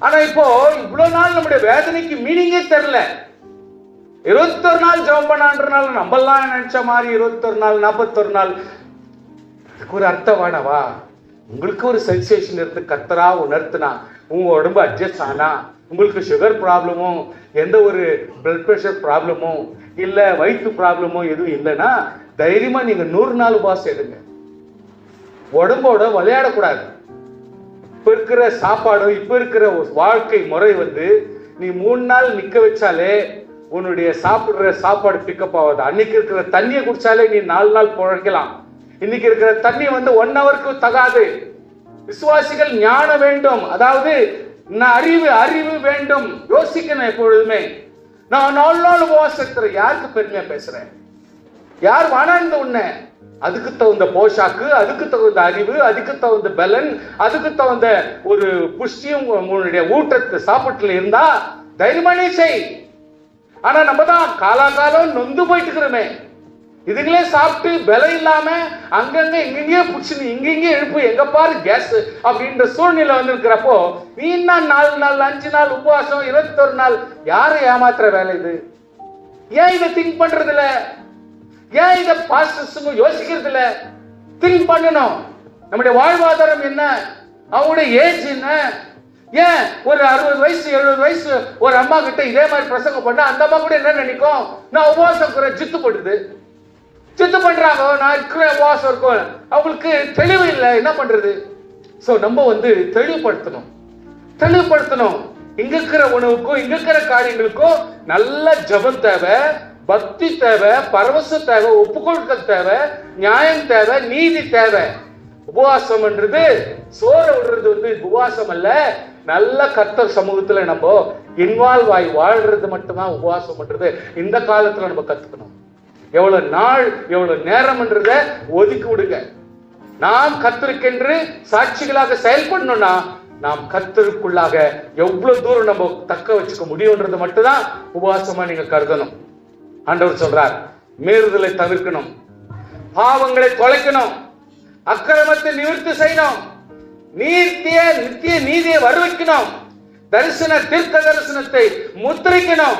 Speaker 1: ஆனா இப்போ இவ்வளவு நாள் நம்முடைய வேதனைக்கு மீனிங்கே தெரியல. 21 நாள் ஜெபம் பண்ணான்றனால நம்மளாம் நினைச்ச மாதிரி 21 நாள் 41 நாள் ஒரு அர்த்தம் வேணவா? உங்களுக்கு ஒரு சென்சேஷன் இருந்து கர்த்தரா உணர்த்தினா, உங்க உடம்பு அட்ஜஸ்ட் ஆனா, உங்களுக்கு சுகர் ப்ராப்ளமும் எந்த ஒரு பிளட் பிரஷர் ப்ராப்ளமும் இல்ல வயிற்று ப்ராப்ளமும் எதுவும் இல்லைன்னா தைரியமா நீங்க 100 நாள் உபவாசம் எடுங்க. உடம்போட விளையாடக்கூடாது. இப்ப இருக்கிற சாப்பாடு, இப்ப இருக்கிற வாழ்க்கை முறை நீ 3 நாள் நிக்க வச்சாலே உன்னுடைய சாப்பிடுற சாப்பாடு பிக்கப் ஆகுது. அன்னைக்கு இருக்கிற தண்ணியை குடிச்சாலே நீ 4 நாள் பிழைக்கலாம். இன்னைக்கு இருக்கிற தண்ணி 1 ஹவருக்கு தகாது. விசுவாசிகள் ஞானம் வேண்டும், அதாவது அறிவு வேண்டும். யோசிக்கணும் எப்பொழுதுமே. நான் 4 நாள் உபவாசம் யாருக்கு பெருமையா பேசுறேன்? யார் வானாந்த உன்ன? அதுக்கு தகுந்த போஷாக்கு, அதுக்கு தகுந்த அறிவு, அதுக்கு தகுந்த பலன், அதுக்கு தகுந்த ஒரு புஷ்டியும் உன்னுடைய ஊட்டத்து சாப்பாட்டுல இருந்தா தைரியமானே செய். ஆனா நம்ம தான் காலாகாலம் நொந்து போயிட்டு இருக்கிறோமே. இதுங்களே சாப்பிட்டு பலம் இல்லாம அங்கங்க இங்கங்கே புடிச்சு இங்கங்கே எழுப்பு, எங்க பாரு கேஸ் அப்படின்ற சூழ்நிலை இருக்கிறப்போ நீ 4 நாள் 5 நாள் உபவாசம் 21 நாள் யாரை ஏமாத்துற வேலை இது? ஏன் இதை திங்க் பண்றது இல்ல? ஏன் இதை பாஸ்டர்ஸுங்க யோசிக்கிறது இல்ல? திங்க் பண்ணணும். நம்முடைய வாழ்வாதாரம் என்ன? அவங்களுடைய ஏஜ் என்ன? ஏன் ஒரு 60 வயசு 70 வயசு ஒரு அம்மா கிட்ட இதே மாதிரி பிரசங்கம் பண்ணா அந்த அம்மா கூட என்ன நினைக்கும்? நான் உபவாசம் ஜித்து போட்டுது, சித்து பண்றாங்க, நான் இருக்கிற உபவாசம் இருக்கும். அவங்களுக்கு தெளிவு இல்லை, என்ன பண்றது? சோ நம்ம தெளிவுபடுத்தணும். இங்க இருக்கிற உணவுக்கும் இங்க இருக்கிற காரியங்களுக்கும் நல்ல ஜபம் தேவை, பக்தி தேவை, பரவசம் தேவை, ஒப்புக்கொள்கள் தேவை, நியாயம் தேவை, நீதி தேவை. உபவாசம் என்றது சோற விடுறது உபவாசம் அல்ல. நல்ல கர்த்தர் சமூகத்துல நம்ம இன்வால்வ் ஆகி வாழ்றது மட்டும்தான் உபவாசம் பண்றது. இந்த காலத்துல நம்ம கத்துக்கணும். எவ்வளவு நாள் எவ்வளவு நேரம் என்றத ஒதுக்கி விடுங்க. நாம் கர்த்தருக்கென்று சாட்சிகளாக செயல்படணும்னா நாம் கர்த்தருக்குள்ளாக எவ்வளவு தூரம் நம்ம தக்க வச்சுக்க முடியும்ன்றது மட்டும்தான் உபவாசமா நீங்க கருதணும். ஆண்டவர் சொல்றார், மீறுதலை தவிர்க்கணும், பாவங்களை தொலைக்கணும், அக்கிரமத்தை நிவர்த்தி செய்யணும், நித்திய நீதியை வருவிக்கணும், தீர்க்க தரிசனத்தை முத்திரிக்கணும்,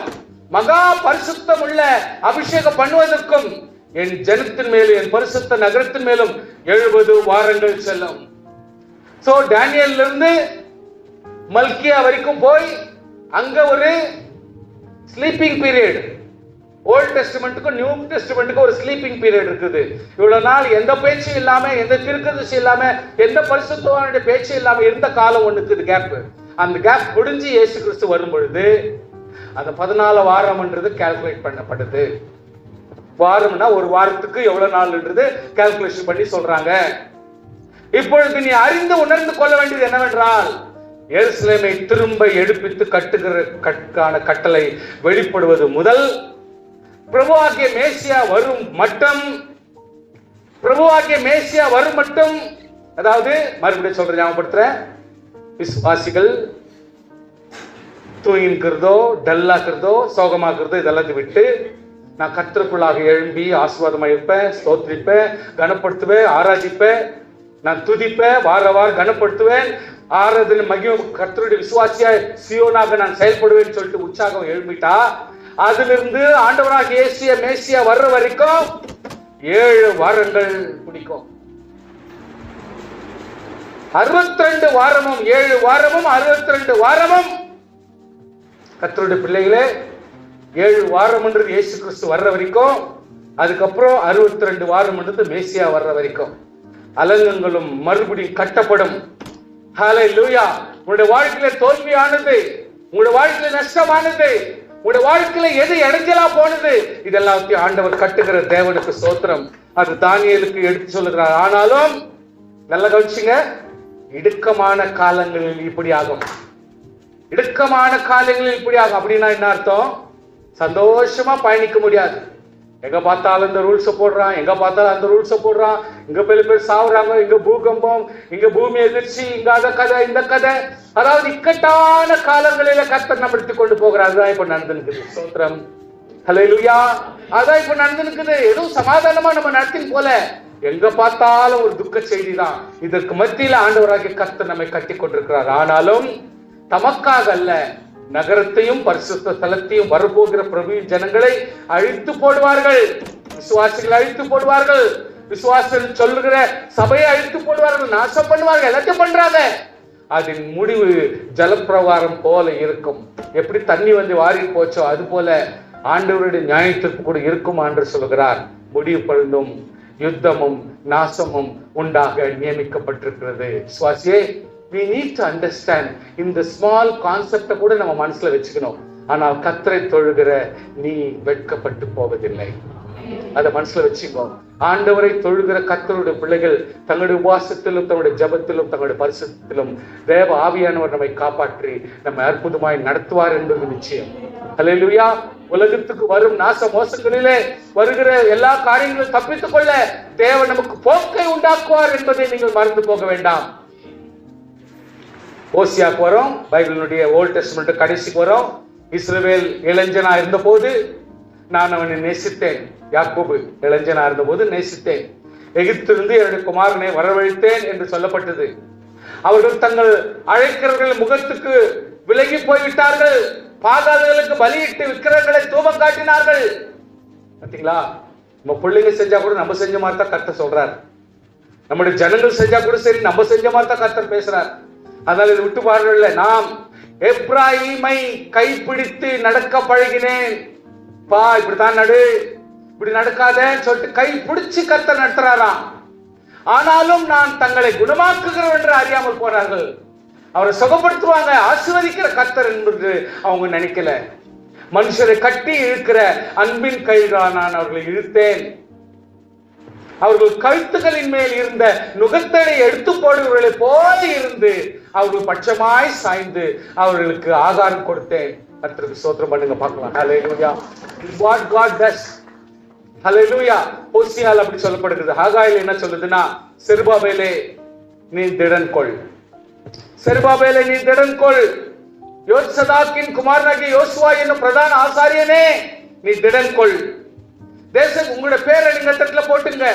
Speaker 1: மகா பரிசுத்தம் உள்ள அபிஷேகம் பண்ணுவதற்கும் என் ஜனத்தின் மேலும் என் பரிசுத்த நகரத்தின் மேலும் 70 வாரங்கள் செல்லும். சோ டேனியல்ல இருந்து மல்கியா வரைக்கும் போய் அங்க ஒரு ஸ்லீப்பிங் பீரியட், ஓல்ட் டெஸ்டிமெண்ட்டுக்கும் நியூ டெஸ்டிமெண்ட்டுக்கும் ஒரு ஸ்லீப்பிங் பீரியட் இருக்குது. இவ்வளவு நாள் எந்த பேச்சும் இல்லாம, எந்த தீர்க்கதரிசி இல்லாம, எந்த பரிசுத்தவானுடைய பேச்சு இல்லாம இருந்த காலம் ஒண்ணு இருக்குது, கேப். அந்த கேப் முடிஞ்சு இயேசு கிறிஸ்து வரும் பொழுது அந்த 14 வாரம்ன்றது கால்குலேட் பண்ணப்படுது. வாரம்னா ஒரு வாரத்துக்கு எவ்வளவு நாள்ன்றது கால்குலேஷன் பண்ணி சொல்றாங்க. இப்பொழுது நீ அறிந்து உணர்ந்து கொள்ள வேண்டியது என்னவென்றால், எருசலேமை திரும்ப எடுப்பித்து கட்டுகிற கட்டளை வெளிப்படுவது முதல் பிரபுவாகிய மேசியா வரும் மட்டும், அதாவது மறுபடியும் சொல்றேன், ஞாபகப்படுத்துறேன், விசுவாசிகள் தூங்கிக்கிறதோ டல்லாக்கிறதோ சோகமாக்குறதோ இதெல்லாம் விட்டு நான் கர்த்தருக்குள்ளாக எழும்பி ஆசீர்வாதமா இருப்பேன், ஸ்தோத்திரிப்பேன், கனப்படுத்துவேன், ஆராதிப்பேன், நான் துதிப்பேன், வார கனப்படுத்துவேன், ஆராதனை மகிமை கர்த்தருடைய விசுவாசியா சியோனாக நான் செயல்படுவேன் சொல்லிட்டு உற்சாகம் எழும்பிட்டா, அதிலிருந்து ஆண்டவராக இயேசு மேசியா வர்ற வரைக்கும் 7 வாரங்கள் பிடிக்கும். 62 வாரமும் 7 வாரமும் 62 வாரமும் கர்த்தருடைய பிள்ளைகளே, 7 வாரம்ன்றது இயேசு கிறிஸ்து வர்ற வரைக்கும், அதுக்கப்புறம் 62 வாரம்ன்றது மேசியா வர்ற வரைக்கும் அலங்கங்களும் மறுபடியும் கட்டப்படும். ஹல்லேலூயா. உங்களுடைய வாழ்க்கையில தோல்வியானது, உங்களுடைய வாழ்க்கையில நஷ்டமானது, உங்களுடைய வாழ்க்கையில எது இடைஞ்சலா போனது, இதெல்லாத்தையும் ஆண்டவர் கட்டுகிற தேவனுக்கு ஸ்தோத்திரம். அது தானியேலுக்கு எடுத்து சொல்லுகிறார். ஆனாலும் நல்ல கவனிச்சுங்க, இடுக்கமான காலங்களில் இப்படி ஆகும். இடுக்கமான காலங்களில் இப்படி ஆகும் அப்படின்னா என்ன அர்த்தம்? சந்தோஷமா பயணிக்க முடியாது. எங்க பார்த்தாலும் இந்த ரூல்ஸை போடுறான், எங்க பார்த்தாலும் அந்த ரூல்ஸை போடுறான். இங்க பேர் சாவுறாங்க, இங்க பூகம்பம், இங்க பூமி எதிர்ச்சி, இங்க அத கதை இந்த கதை. அதாவது இக்கட்டான காலங்களில கர்த்தர் நம்ம எடுத்துக் கொண்டு போகிறார். அதுதான் இப்ப நடந்துருக்குது. ஸ்தோத்திரம், ஹல்லேலூயா. அதான் இப்ப நடந்துருக்குது. எதுவும் சமாதானமா நம்ம நடத்தின் போல, எங்க பார்த்தாலும் ஒரு துக்க செய்தி தான். இதற்கு மத்தியில ஆண்டவராகிய கர்த்தர் நம்மை கட்டி கொண்டிருக்கிறார். ஆனாலும் தமக்காக அல்ல, நகரத்தையும் பரிசுத்த ஸ்தலத்தையும் வரப்போகிற பிரபுவின் ஜனங்களை அழித்து போடுவார்கள். விசுவாசிகளை அழித்து போடுவார்கள். விசுவாசம் சொல்லுகிற சபையை அழித்து போடுவார்கள், நாசம் பண்ணுவார்கள், எல்லாத்தையும் பண்றாங்க. அதன் முடிவு ஜலப்பிரவாரம் போல இருக்கும். எப்படி தண்ணி வந்து வாரி போச்சோ அது போல ஆண்டவருடைய நியாயத்திற்கு கூட இருக்கும் என்று சொல்கிறார். முடிவு பழுந்தும் யுத்தமும் நாசமும் உண்டாக நியமிக்கப்பட்டிருக்கிறது. விசுவாசியே, we need to understand இந்த ஸ்மால் கான்செப்டை கூட நம்ம மனசுல வச்சுக்கணும். ஆனால் கர்த்தரை தொழுகிற நீ வெட்கப்பட்டு போவதில்லை. அதை மனசுல வச்சுக்கோ. ஆண்டவரை தொழுகிற கர்த்தருடைய பிள்ளைகள் தங்களுடைய உபவாசத்திலும் தங்களுடைய ஜபத்திலும் தங்களுடைய பரிசுத்திலும் தேவ ஆவியானவர் நம்மை காப்பாற்றி நம்மை அற்புதமாய் நடத்துவார் என்பது நிச்சயம். ஹல்லேலூயா. உலகத்துக்கு வரும் நாச மோசங்களிலே வருகிற எல்லா காரியங்களும் தப்பித்துக் கொள்ள தேவன் நமக்கு போக்கை உண்டாக்குவார் என்பதை நீங்கள் மறந்து போக வேண்டாம். ஓசியாக்கு வரோம், பைபிளினுடைய ஓல்ட் டெஸ்டமென்ட் கடைசிக்கு வரோம். இஸ்ரவேல் இளைஞனா இருந்த போது நான் அவனை நேசித்தேன். யாக்கோபு இளைஞனா இருந்த போது நேசித்தேன். எகிப்திலிருந்து என்னுடைய குமாரனை வரவழைத்தேன் என்று சொல்லப்பட்டது. அவர்கள் தங்கள் அழைக்கிறவர்கள் முகத்துக்கு விலகி போய்விட்டார்கள். பாகால்களுக்கு பலியிட்டு விக்கிரகங்களை தூபம் காட்டினார்கள். பாத்தீங்களா? நம்ம பிள்ளைங்க செஞ்சா கூட நம்ம செஞ்ச மாதிரி தான் கர்த்தர் சொல்றார். நம்முடைய ஜனங்கள் செஞ்சா கூட சரி, நம்ம செஞ்ச மாதிரி தான் கர்த்தர் பேசுறார். அதனால இதை விட்டு பாருங்கள்ல, நாம் எப்ராயிமை கைப்பிடித்து நடக்க பழகினேன். பா இப்படித்தான் நடு, இப்படி நடக்காதேன்னு சொல்லிட்டு கை பிடிச்சு கர்த்தர் நடத்துறாராம். ஆனாலும் நான் தங்களை குணமாக்குகிறோம் என்று அறியாமல் போனார்கள். அவரை சுகப்படுத்துவாங்க, ஆசீர்வதிக்கிற கர்த்தர் என்று அவங்க நினைக்கல. மனுஷரை கட்டி இழுக்கிற அன்பின் கைகளால் நான் அவர்களை இழுத்தேன். அவர்கள் கழுத்துகளின் மேல் இருந்த நுகத்தடை எடுத்து போடுவர்களை போல இருந்து அவர்கள் பட்சமாய் சாய்ந்து அவர்களுக்கு ஆகாரம் கொடுத்தேன். கர்த்தருக்கு ஸ்தோத்திரம் பண்ணுங்க, பார்க்கலாம். ஹல்லேலூயா. What God does. ஹல்லேலூயா. ஓசியால அப்படி சொல்லப்படுகிறது. ஹகாயில என்ன சொல்லுதுன்னா, செருபாபேலே நீ திடன் கொள், செருபாபேலே நீ திடன் கொள், யோசதாக்கின் குமாரனாகிய யோசுவா என்னும் பிரதான ஆசாரியனே நீ திடன் கொள். தேசம் உங்களுடைய பேரை நீங்க தட்டுல போட்டுங்க,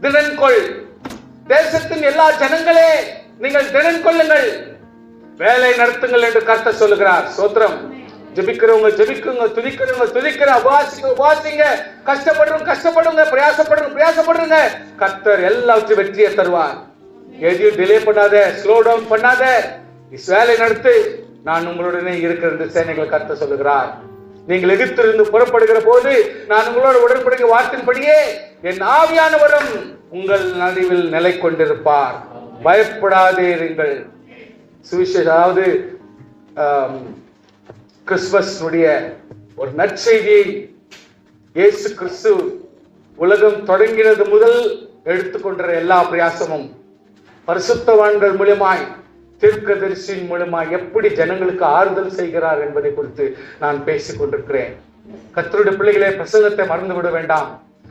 Speaker 1: திடன் கொள். தேசத்தின் எல்லா ஜனங்களே நீங்கள் திடன் கொள்ளுங்கள், வேலை நடத்துங்கள் என்று கர்த்தர் சொல்லுகிறார். ஸ்தோத்திரம். ஜெபிக்கிறவங்க ஜெபிக்குங்க, துதிக்கிறவங்க துதிக்கிற, உபாசிங்க, கஷ்டப்படுங்க, பிரயாசப்படுங்க. கர்த்தர் எல்லாவற்றையும் வெற்றியை தருவார். எதையும் டிலே பண்ணாத, ஸ்லோ டவுன் பண்ணாத, வேலை நடத்து, நான் உங்களுடனே இருக்கிற சேனைகள் கர்த்தர் சொல்லுகிறார். நீங்கள் எகிப்திலிருந்து புறப்படுகிற போது நான் உங்களோட உடன்படிக்கை வார்த்தையின்படியே என் ஆவியானவரும் உங்கள் நடுவில் நிலை கொண்டிருப்பார். பயப்படாதீர்கள். சுவிசேஷம், அதாவது கிறிஸ்துமஸ் ஒரு நற்செய்தியை இயேசு கிறிஸ்து உலகம் தொடங்கினது முதல் எடுத்துக்கொண்ட எல்லா பிரயாசமும் பரிசுத்தவான்கள் மூலமாய் தீர்க்கதரிசியின் மூலமாய் எப்படி ஜனங்களுக்கு ஆறுதல் செய்கிறார் என்பதை குறித்து நான் பேசிக் கொண்டிருக்கிறேன். கர்த்தருடைய பிள்ளைகளே, பிரசங்கத்தை மறந்து விட வேண்டாம்,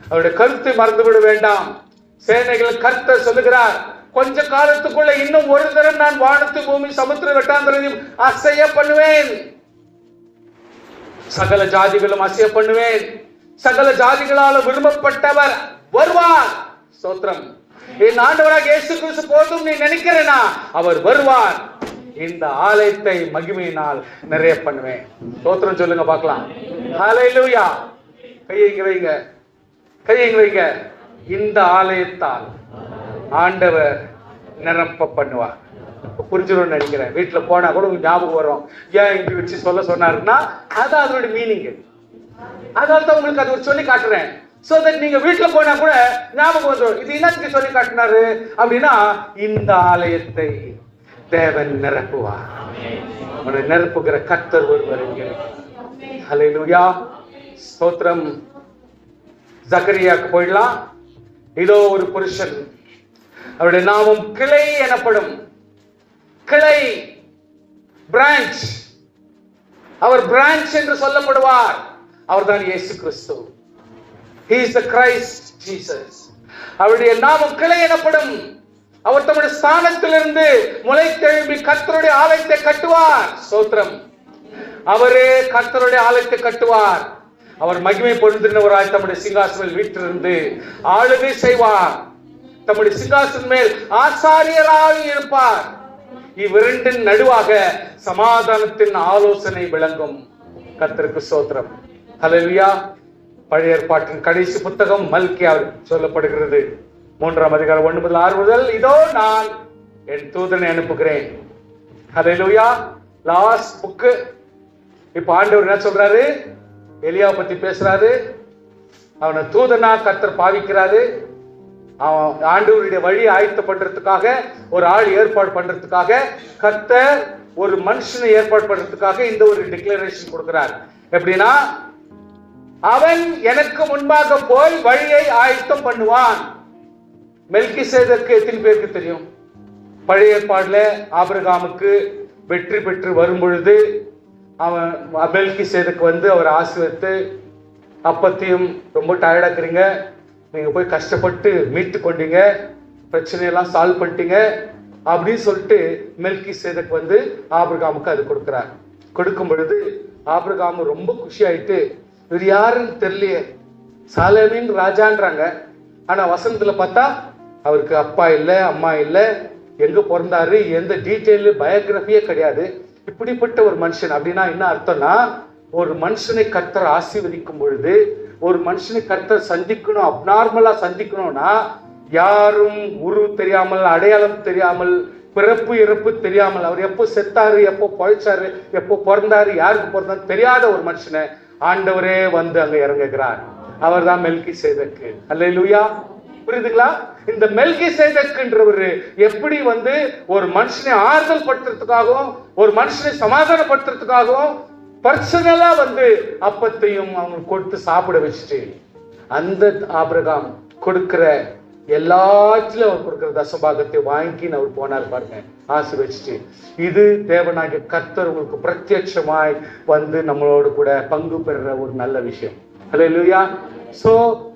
Speaker 1: அவருடைய கருத்தை மறந்து விட வேண்டாம். சேனைகள் கர்த்தர் சொல்லுகிறார், கொஞ்ச காலத்துக்குள்ள இன்னும் ஒரு தரம் நான் வானத்து பூமி சமுத்திர வெட்டாந்தரையும் அசைய பண்ணுவேன், சகல ஜாதிகளும் அசைய பண்ணுவேன், சகல ஜாதிகளால் விரும்பப்பட்டவர் வருவார். ஸ்தோத்திரம். என் ஆண்டவராக இயேசு கிறிஸ்து போதும் நீ நினைக்கிறேனா, அவர் வருவார். இந்த ஆலயத்தை மகிமையினால் நிறைய பண்ணுவேன். ஸ்தோத்திரம் சொல்லுங்க பார்க்கலாம். ஹல்லேலூயா. கையை வைங்க. இந்த ஆலயத்தால் ஆண்டவர் நிரப்ப பண்ணுவார். புரிஞ்சிடும் நினைக்கிறேன். வீட்டுல போனா கூட ஞாபகம் வரும், ஏன் இப்படி வச்சு சொன்னாருன்னா அதான் அதோட மீனிங். அதனால தான் உங்களுக்கு அது ஒரு சொல்லி காட்டுறேன். சோ தட் நீங்க வீட்டுல போனா கூட ஞாபகம் வந்துடும், இது என்னத்துக்கு சொல்லி காட்டினாரு அப்படின்னா, இந்த ஆலயத்தை தேவன் நிரப்புவார். அவனை நிரப்புகிற கர்த்தர் ஒருவர். ஹல்லேலூயா. ஸ்தோத்திரம். ஜக்கரியாக்கு போயிடலாம். இதோ ஒரு புருஷன், அவருடைய நாமம் கிளை எனப்படும். கிளை, பிரான்ச். அவர் பிரான்ச் என்று சொல்லப்படுவார். அவர்தான் இயேசு கிறிஸ்து. He is the Christ Jesus. அவருடைய நாமம் கிளை எனப்படும். அவர் தம்முடைய ஸ்தானத்திலிருந்து முளைத்தெழும்பி கர்த்தருடைய ஆலயத்தை கட்டுவார். ஸ்தோத்திரம். அவரே கர்த்தருடைய ஆலயத்தை கட்டுவார். அவர் மகிமை பொருந்தினவராய் தம்முடைய சிங்காசனம் வீட்டிலிருந்து ஆளுகை செய்வார். தம்முடைய சிங்காசனம் மேல் ஆசாரியராக இருப்பார். இவ்விரண்டின் நடுவாக சமாதானத்தின் ஆலோசனை விளங்கும். கர்த்தருக்கு ஸ்தோத்திரம். ஹல்லேலூயா. பழைய ஏற்பாட்டின் கடைசி புத்தகம் மல்கியாவில் சொல்லப்படுகிறது. 3ஆம் அதிகாரம் 1 முதல் 6 முதல், இதோ நான் என் தூதனை அனுப்புகிறேன். ஹல்லேலூயா. Last book. இப்ப ஆண்டவர் என்ன சொல்றாரு? எலியாவை பத்தி பேசுறாரு. அவனை தூதனா கர்த்தர் பாவிக்கிறாரு. அவன் ஆண்டவருடைய வழி ஆயத்த பண்றதுக்காக, ஒரு ஆள் ஏற்பாடு பண்றதுக்காக, கர்த்தர் ஒரு மனுஷனை ஏற்பாடு பண்றதுக்காக இந்த ஒரு டிக்ளரேஷன் கொடுக்கிறார். எப்படின்னா, அவன் எனக்கு முன்பாக போய் வழியை ஆயத்தம் பண்ணுவான். மெல்கிசேதேக்கு எத்தனை பேருக்கு தெரியும்? பழைய ஏற்பாடுல ஆபிரகாமுக்கு வெற்றி பெற்று வரும் பொழுது அவன் மெல்கிசேதேக்கு வந்து அவர் ஆசீர்வதித்து, அப்பத்தையும் ரொம்ப டயர்டாக்குறீங்க, நீங்க போய் கஷ்டப்பட்டு மீட்டு கொண்டீங்க, பிரச்சனையெல்லாம் சால்வ் பண்ணிட்டீங்க அப்படின்னு சொல்லிட்டு மெல்கிசேதேக்கு வந்து ஆபிரகாமுக்கு அது கொடுக்கிறார். கொடுக்கும் பொழுது ஆபிரகாம் ரொம்ப குஷி ஆயிட்டு, இவர் யாருன்னு தெரியலையே, சாலேமின் ராஜான்றாங்க, ஆனா வசனத்துல பார்த்தா அவருக்கு அப்பா இல்லை, அம்மா இல்லை, எங்க பிறந்தாரு, எந்த டீட்டெயில் பயோகிராஃபியே கிடையாது. இப்படிப்பட்ட ஒரு மனுஷன் அப்படின்னா என்ன அர்த்தம்னா, ஒரு மனுஷனை கர்த்தர் ஆசீர்வதிக்கும் பொழுது, ஒரு மனுஷனை கர்த்தர் சந்திக்கணும், அப்நார்மலா சந்திக்கணும்னா, யாரும் உருவு தெரியாமல், அடையாளம் தெரியாமல், பிறப்பு இறப்பு தெரியாமல், அவர் எப்போ செத்தாரு, எப்போ பழிச்சாரு, எப்போ பிறந்தாரு, யாருக்கு பிறந்தாரு தெரியாத ஒரு மனுஷனை ஆண்டவரே வந்து அங்க இறங்குகிறார். அவர் தான் மெல்கிசேதேக்கு. அல்லேலூயா. புரியுதுங்களா? இந்த மெல்கிசேதேக்குன்றவர் எப்படி வந்து ஒரு மனுஷனை ஆறுதல் படுத்துறதுக்காகவும், ஒரு மனுஷனை சமாதானப்படுத்துறதுக்காகவும் பர்சனலா வந்து அப்பத்தையும் அவங்க கொடுத்து சாப்பிட வச்சுட்டு, அந்த ஆபிரகாம் கொடுக்கிற எல்லாத்திலும் அவர் கொடுக்கிற தசபாகத்தை வாங்கி அவர் போனார் பாருங்க, ஆசீர்வதிச்சுட்டு. இது தேவனாகிய கர்த்தர் உங்களுக்கு பிரத்யட்சமாய் வந்து நம்மளோடு கூட பங்கு பெறுற ஒரு நல்ல விஷயம். ஹல்லேலூயா. சோ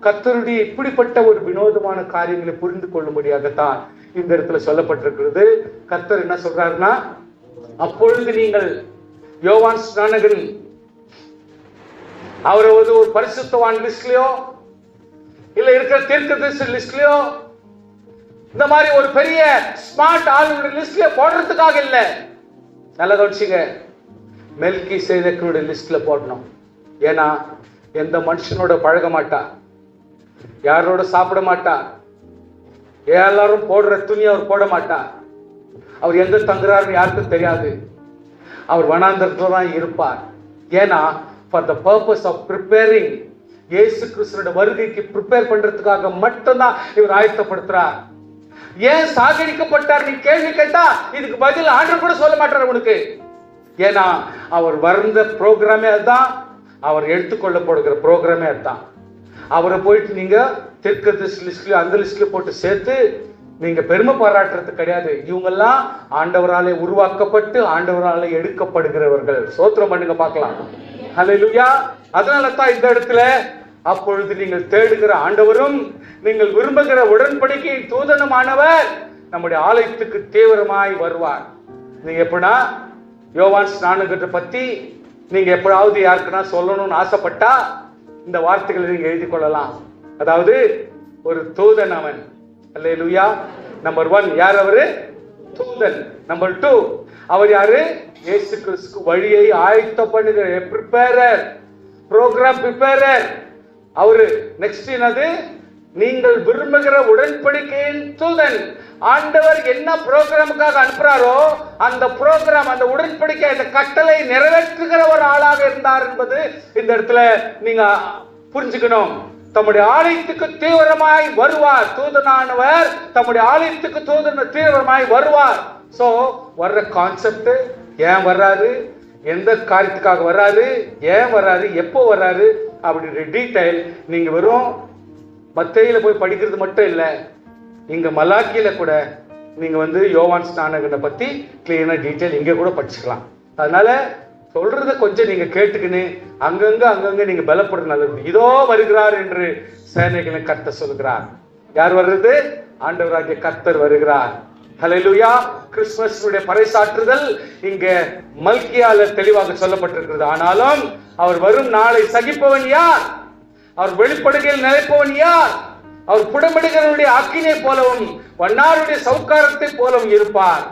Speaker 1: கர்த்தருடைய இப்படிப்பட்ட ஒரு வினோதமான காரியங்களை புரிந்து கொள்ளும்படியாகத்தான் இந்த இடத்துல சொல்லப்பட்டிருக்கிறது. கர்த்தர் என்ன சொல்றாருன்னா, அப்பொழுது நீங்கள் யோவான் ஸ்நானகன் அவரை வந்து ஒரு பரிசுத்தவான் லிஸ்ட்லயோ இல்ல இருக்கிற தீர்க்கதரிசி லிஸ்ட்லயோ இந்த மாதிரி ஒரு பெரிய ஸ்மார்ட் ஆளுடைய லிஸ்ட்ல போடுறதுக்காக இல்ல, நல்லா கவனிச்சுங்க, மெல்கிசேதேக்குடைய லிஸ்ட்ல போடணும். ஏன்னா எந்த மனுஷனோட பழக மாட்டா, யாரோட சாப்பிட மாட்டா, எல்லாரும் போடுற துணி அவர் போட மாட்டா, அவர் எங்க தங்குறாருன்னு யாருக்கும் தெரியாது, அவர் வனாந்தரத்துல தான் இருப்பார். ஏன்னா for the purpose of preparing, இயேசு கிறிஸ்துவோட வருகைக்கு ப்ரிப்பேர் பண்றதுக்காக மட்டும்தான் இவர் ஆயத்தப்படுத்துறார். ஏன் சாகடிக்கப்பட்டார் நீ கேள்வி கேட்டா இதுக்கு பதில் ஆண்டவர் கூட சொல்ல மாட்டார் உனக்கு. ஏன்னா அவர் வந்த ப்ரோக்ராமே அதுதான், அவர் எடுத்துக்கொள்ளப்படுகிற ப்ரோக்ராமே அதுதான். அவரை போயிட்டு நீங்க தீர்க்கதரிசி லிஸ்ட்ல அந்த லிஸ்ட்ல போட்டு சேர்த்து நீங்க பெருமை பாராட்டுறது கிடையாது. இவங்கெல்லாம் ஆண்டவராலே உருவாக்கப்பட்டு ஆண்டவராலே எடுக்கப்படுகிறவர்கள். சோத்திரம் பண்ணுங்க பார்க்கலாம். ஹல்லேலூயா. அதனால தான் இந்த இடத்துல அப்பொழுது நீங்கள் தேடுகிற ஆண்டவரும் நீங்கள் விரும்புகிற உடன்படிக்கை தூதனுமானவர் நம்முடைய ஆலயத்துக்கு தீவிரமாய் வருவார். நீங்க எப்படின்னா யோவான் ஸ்நானகத்தை பத்தி நீங்க எப்படாவது யாருக்குன்னா சொல்லணும்னு ஆசைப்பட்டா இந்த வார்த்தைகளை நீங்க எழுதி கொள்ளலாம். அதாவது ஒரு தூதன் அவன். அல்லேலூயா. நம்பர் 1 யார்? அவரு தூதன். நம்பர் 2 அவர் யாரு? இயேசு கிறிஸ்துக்கு வழியை ஆயத்தம் பண்ணுகிற ப்ரிப்பேரர், ப்ரோக்ராம் ப்ரிப்பேரர் அவரு. நெக்ஸ்ட் என்னது? நீங்கள் விரும்புகிற உடன்படிக்கையின் தூதன். ஆண்டவர் என்ன ப்ரோக்ராமுக்காக அனுப்புறாரோ அந்த ப்ரோக்ராம், அந்த உடன்படிக்கை, அந்த கட்டளை நிறைவேற்றுகிற ஒரு ஆளாக இருந்தார் என்பது இந்த இடத்துல நீங்க புரிஞ்சுக்கணும். தம்முடைய ஆலயத்துக்கு தீவிரமாய் வருவார். தூதனானவர் தம்முடைய ஆலயத்துக்கு தீவிரமாய் வருவார். சோ வர்ற கான்செப்ட், ஏன் வர்றாரு, எந்த காரியத்துக்காக வர்றாரு, ஏன் வர்றாரு, எப்போ வர்றாரு அப்படின்ற டீடைல் நீங்க வெறும் மத்தேயில போய் படிக்கிறது மட்டும் இல்லை, இங்க மலாக்கியில கூட நீங்க யோவான் ஸ்நானகனை பத்தி கிளீனா டீட்டெயில் இங்க கூட படிச்சுக்கலாம். அதனால சொல்றத கொஞ்சம் நீங்க கேட்டுக்கின்னு அங்கங்க நீங்க பலப்படுறது நல்லது. இதோ வருகிறார் என்று சேனைகளின் கர்த்தர் சொல்கிறார். யார் வர்றது? ஆண்டவராகிய கர்த்தர் வருகிறார். ஹல்லேலூயா. கிறிஸ்துமஸ் பறைசாற்றுதல் இங்க மல்கியால தெளிவாக சொல்லப்பட்டிருக்கிறது. ஆனாலும் அவர் வரும் நாளை சகிப்பவன் யார்? அவர் வெளிப்படுகையில் நிலைப்பவன் யார்? அவர் புடமிடுகிறவருடைய அக்கினை போலவும் வண்ணாருடைய சவுக்காரத்தை போலவும் இருப்பார்.